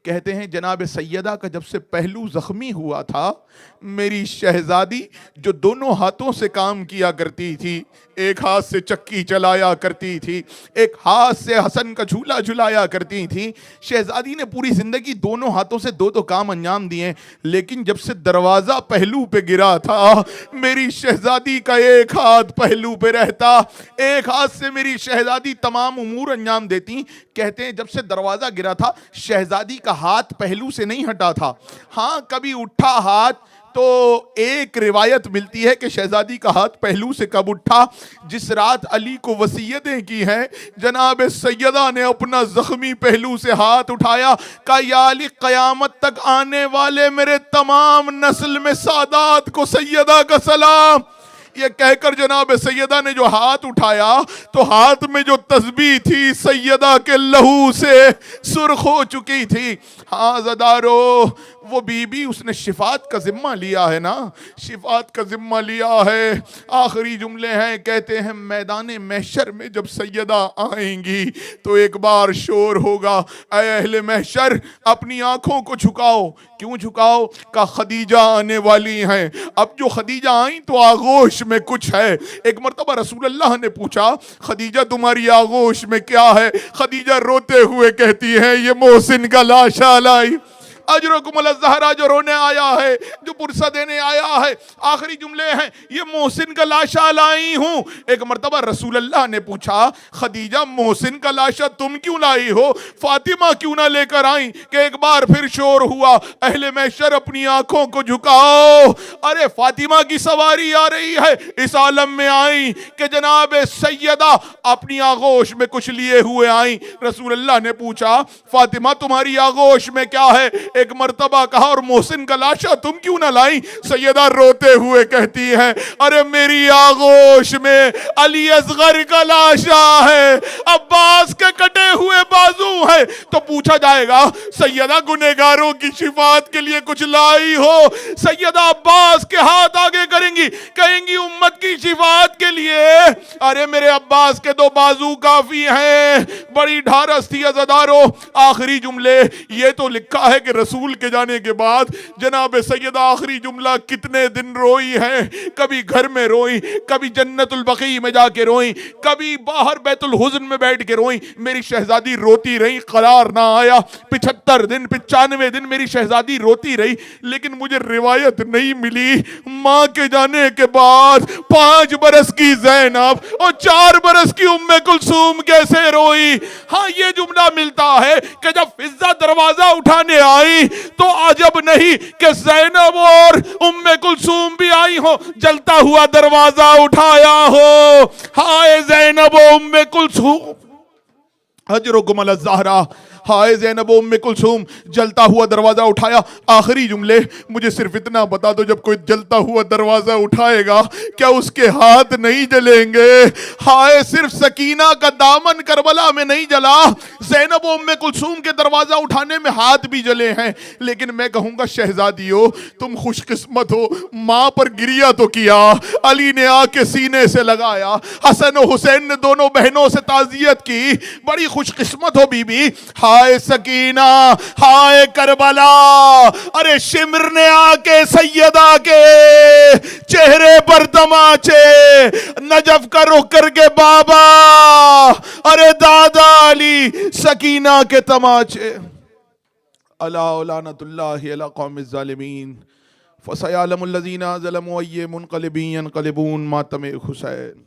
[SPEAKER 7] कहते हैं जनाब सैयदा का जब से पहलू जख्मी हुआ था, मेरी शहजादी जो दोनों हाथों से काम किया करती थी, एक हाथ से चक्की चलाया करती थी, एक हाथ से हसन का झूला झुलाया करती थी। शहजादी ने पूरी जिंदगी दोनों हाथों से दो काम अंजाम दिए, लेकिन जब से दरवाजा पहलू पे गिरा था, मेरी शहजादी का एक हाथ पहलू पे रहता, एक हाथ से मेरी शहजादी तमाम उमूर अंजाम देती। कहते हैं जब से दरवाजा गिरा था, शहजादी का हाथ पहलू से नहीं हटा था। हाँ, कभी उठा हाथ तो एक रिवायत मिलती है कि शहजादी का हाथ पहलू से कब उठा, जिस रात अली को वसीयतें की हैं, जनाब सैयदा ने अपना जख्मी पहलू से हाथ उठाया, कहा या अली क़यामत तक आने वाले मेरे तमाम नस्ल में सादात को सैयदा का सलाम। ये कहकर जनाब सैयदा ने जो हाथ उठाया तो हाथ में जो तस्बीह थी सैयदा के लहू से सुर्ख हो चुकी थी। हाँ ज़दारो, वो बीबी उसने शिफात का जिम्मा लिया है ना, शिफात का जिम्मा लिया है। आखिरी जुमले हैं, कहते हैं मैदान महशर में जब सैयदा आएंगी तो एक बार शोर होगा, ऐ अहले महशर अपनी आंखों को झुकाओ। क्यों झुकाओ? का खदीजा आने वाली हैं। अब जो खदीजा आई तो आगोश में कुछ है। एक मरतबा रसूलुल्लाह ने पूछा, खदीजा तुम्हारी आगोश में क्या है? खदीजा रोते हुए कहती है, ये मोहसिन का लाशा लाई, अजरकुमुल ज़हरा जो रोने आया है, जो पुरसा देने आया है। आखिरी जुमले हैं, ये मोहसिन का लाशा लाई हूं। एक मरतबा रसूलुल्लाह ने पूछा, खदीजा मोहसिन का लाशा तुम क्यों लाई हो, फातिमा क्यों ना लेकर आई? कि एक बार फिर शोर हुआ, अहले महशर अपनी आंखों को झुकाओ, अरे फातिमा की सवारी आ रही है। इस आलम में आई कि जनाब सैयदा अपनी आगोश में कुछ लिए हुए आई। रसूलुल्लाह ने पूछा, फातिमा तुम्हारी आगोश में क्या है? एक मर्तबा कहा, और मोहसिन का लाशा तुम क्यों ना लाई? सैयदा रोते हुए कहती है, अरे मेरी आगोश में अली असगर का लाशा है, अब्बास के कटे हुए बाजू है। तो पूछा जाएगा, सैयदा गुनहगारों की शिफात के लिए कुछ लाई हो? सैयदा अब्बास के हाथ आगे करेंगी, कहेंगी उम्मत की शिफात के लिए अरे मेरे अब्बास के दो बाजू काफी हैं। बड़ी ढारस थी अज़दारो। आखिरी जुमले, ये तो लिखा है कि रसूल के जाने के बाद जनाब सैयदा आखिरी जुमला कितने दिन रोई है। कभी घर में रोई, कभी जन्नतुल बकी में जाके रोई, कभी बाहर बैतुल हुज़्न में बैठ के रोई। मेरी शहजादी रोती रही, करार ना आया। 75 दिन 95 दिन मेरी शहजादी रोती रही, लेकिन मुझे रिवायत नहीं मिली माँ के जाने के बाद 5 बरस की ज़ैनब और 4 बरस की उम्मे कुलसूम कैसे रोई। हाँ, ये जुमला मिलता है कि जब फिज़्ज़ा दरवाजा उठाने आई तो अजब नहीं कि ज़ैनब और उम्मे कुलसूम भी आई हो, जलता हुआ दरवाजा उठाया हो। हाय ज़ैनब और उम्मे कुलसूम, अजरुकुमुल ज़हरा, हाय ज़ैनब उम्मे कुलसूम, जलता हुआ दरवाजा उठाया। आखिरी जुमले, मुझे सिर्फ इतना बता दो, जब कोई जलता हुआ दरवाजा उठाएगा क्या उसके हाथ नहीं जलेंगे? हाय, सिर्फ सकीना का दामन करबला में नहीं जला, ज़ैनब उम्मे कुलसूम के दरवाजा उठाने में हाथ भी जले हैं। लेकिन मैं कहूंगा शहजादियों, तुम खुशकिस्मत हो, मां पर गिरिया तो किया, अली ने आके सीने से लगाया, हसन और हुसैन ने दोनों बहनों से ताज़ियत की। बड़ी खुशकिस्मत हो बीबी। हाय सकीना, हाय करबला, अरे शिमर ने आके सैयदा के चेहरे पर तमाचे, नजफ का रुख करके बाबा, अरे दादा अली, सकीना के तमाचे। अला लानतुल्लाहि अला कौमिज़ ज़ालिमीन फसयअलमुल लज़ीना ज़लमू अय्य मुनक़लिबिन यनक़लिबून मातम हुसैन।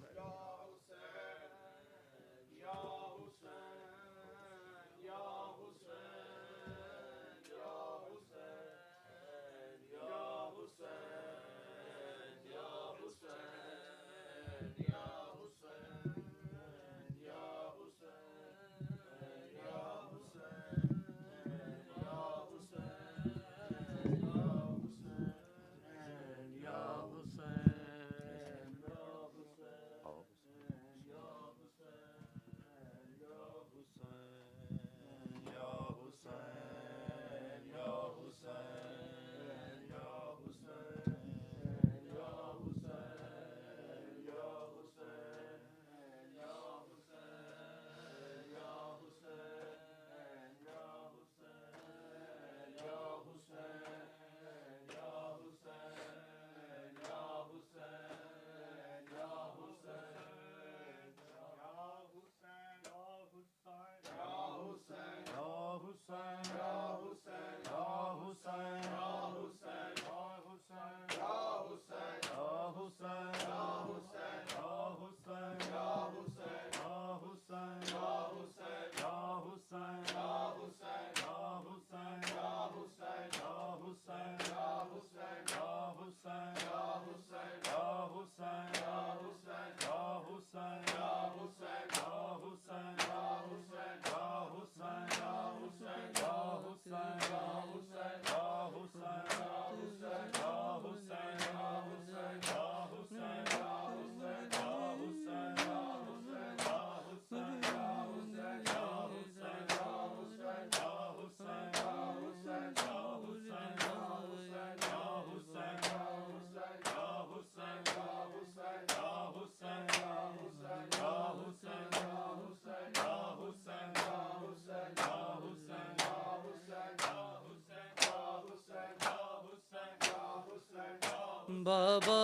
[SPEAKER 4] बाबा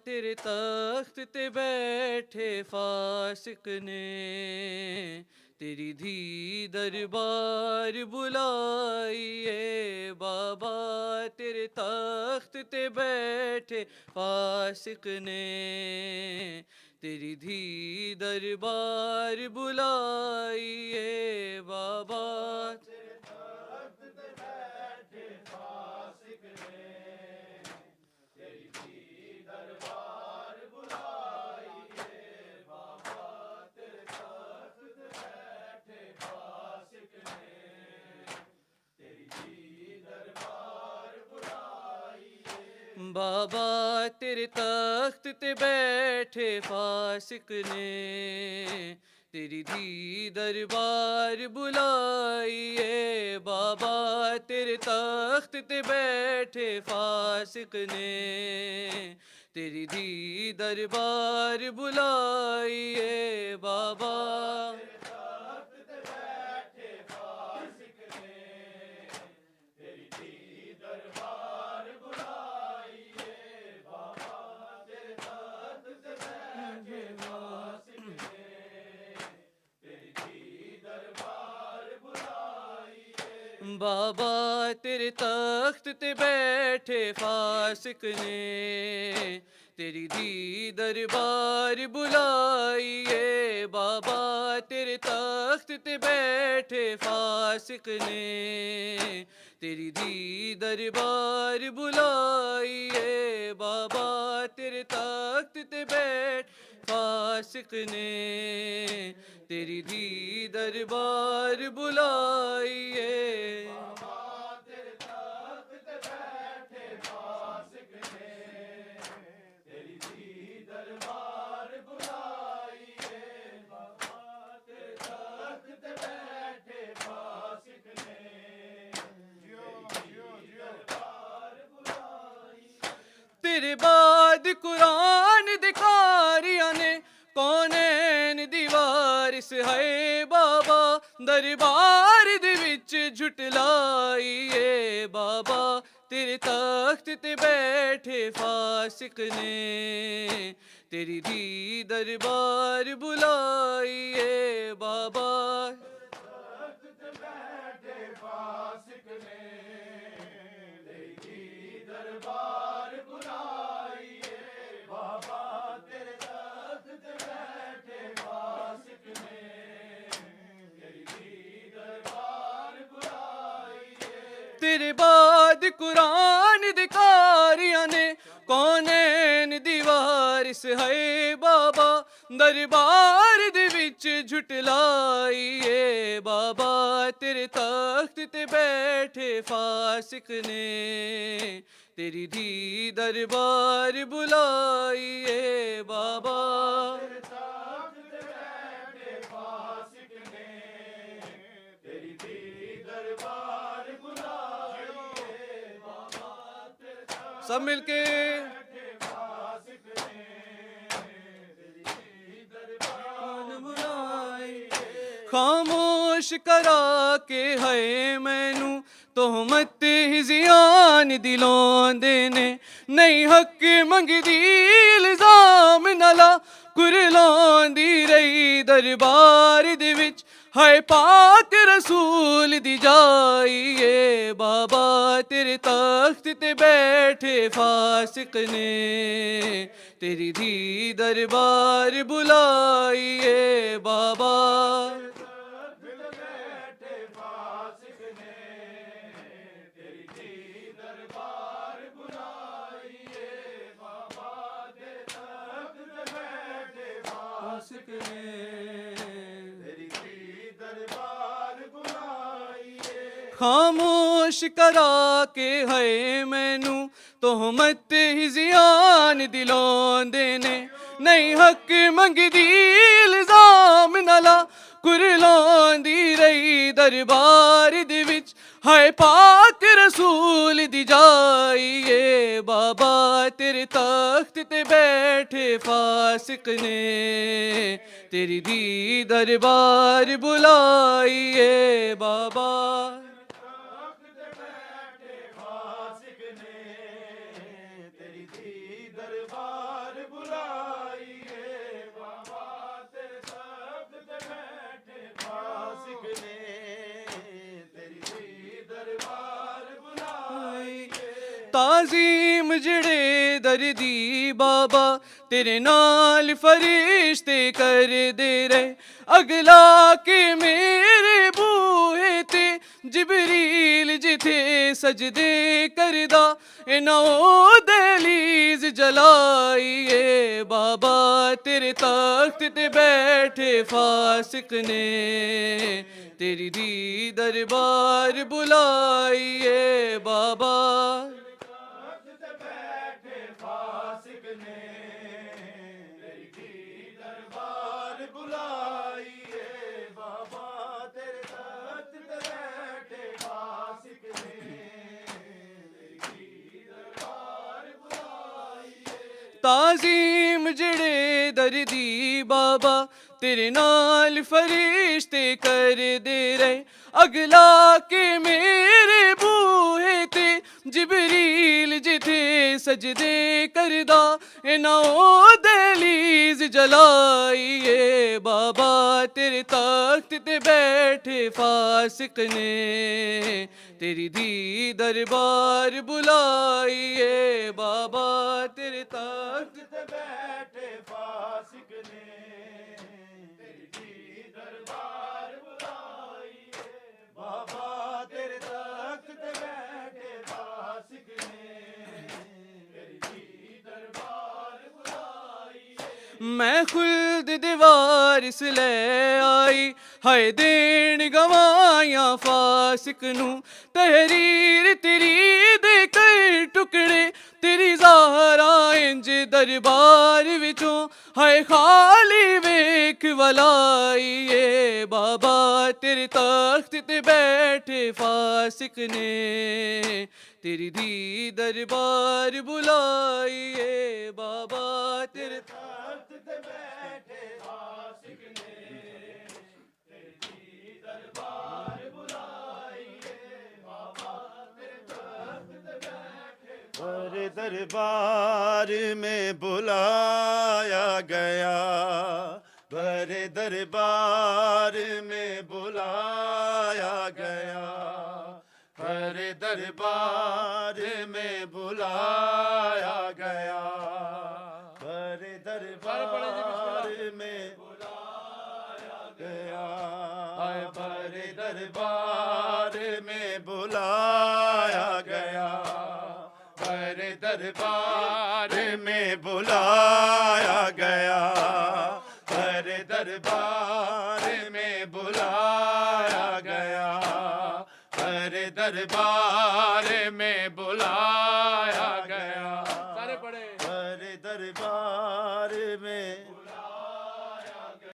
[SPEAKER 4] तेरे तख्त ते बैठे फासिक ने तेरी धी दरबार बुलाइए। बाबा तेरे तख्त ते बैठे फासिक ने तेरी धी दरबार बुलाइए। बाबा बाबा तेरे तख्त ते बैठे फासिक ने तेरी धी दरबार बुलाइए। बाबा तेरे तख्त ते बैठे फासिक ने तेरी धी दरबार बुलाइए। बाबा बाबा तेरे तख्त ते बैठे फासिक ने तेरी धी दरबार बुलाइए। बाबा तेरे तख्त ते बैठे फासिक ने तेरी धी दरबार बुलाइए। बाबा तेरे तख्त ते बैठ फासिक ने तेरी धी दरबार बुलाइए। तेरे बाद कुरान दिखारिया ने कौनैन दीवारिस है। बाबा दरबार दे विच झुटलाइए। बाबा तेरे तख्त ते बैठे फासिक ने तेरी धी दरबार बुलाइए। बाबा तेरे बाद कुरान दिकारियां ने कौनैन दीवारिस है बाबा दरबार दे विच झुटलाइए बाबा तेरे तख्त ते बैठे फासिक ने तेरी धी दरबार बुलाइए बाबा सब मिलके खामोश करा के है मैनू तोहमत ही जियान दिलों देने नहीं हक मंगदी इल्जाम नला कुरलों दी रही दरबार दे विच हाय पाक रसूल दी जाइए बाबा तेरे तख्त ते बैठे फासिक ने तेरी धी दरबार बुलाइए बाबा खामोश करा के है मैनू तोहमत ही जियान दिलों देने नहीं हक मंगदी इल्जाम नला कुरलों दी रही दरबार दे विच हाय पाक रसूल दी जाइए बाबा तेरे तख्त ते बैठे फासिक ने तेरी दी दरबार बुलाइए बाबा ताज़ीम जड़े दर्दी बाबा तेरे नाल फरिश्ते कर दे रहे अगला के मेरे बूहे ते जिबरील जिथे सजदे करदा इना दहलीज जलाइए बाबा तेरे तख्त ते बैठे फासिक ने तेरी दी दरबार बुलाइए बाबा ताज़ीम जड़े दर्दी बाबा तेरे नाल फरिश्ते कर दे रहे अगला के मेरे बूहे ते जिबरील जिथे सजदे करदा इना दहलीज जलाइए बाबा तेरे तख्त ते बैठे फासिक ने तेरी धी दरबार बुलाइए बाबा तेरे तख्त ते बैठे फासिक ने तेरी धी दरबार बुलाइए बाबा तेरे तख्त ते बैठे फासिक ने तेरी धी दरबार बुलाइए मैं खुल्द दीवारिस ले आई हाय देन गवाइयां फासिक नू तहरीर तेरी दे कर टुकड़े तेरी ज़हरा इंज दरबार विचों हाय खाली वेख वलाइए बाबा तेरे तख्त ते बैठे फासिक ने तेरी धी दरबार बुलाइए बाबा तेरे तख्त ते बैठे फासिक ने तेरी धी दरबार बुलाइए बाबा तेरे तख्त ते बैठे
[SPEAKER 5] पर दरबार में बुलाया गया पर दरबार में बुलाया गया दरबार में बुलाया गया, बड़े दरबार में बुलाया गया, बड़े दरबार में बुलाया गया, बड़े दरबार में बुलाया गया, बड़े दरबार में बुलाया गया, बड़े दरबार में बुलाया गया।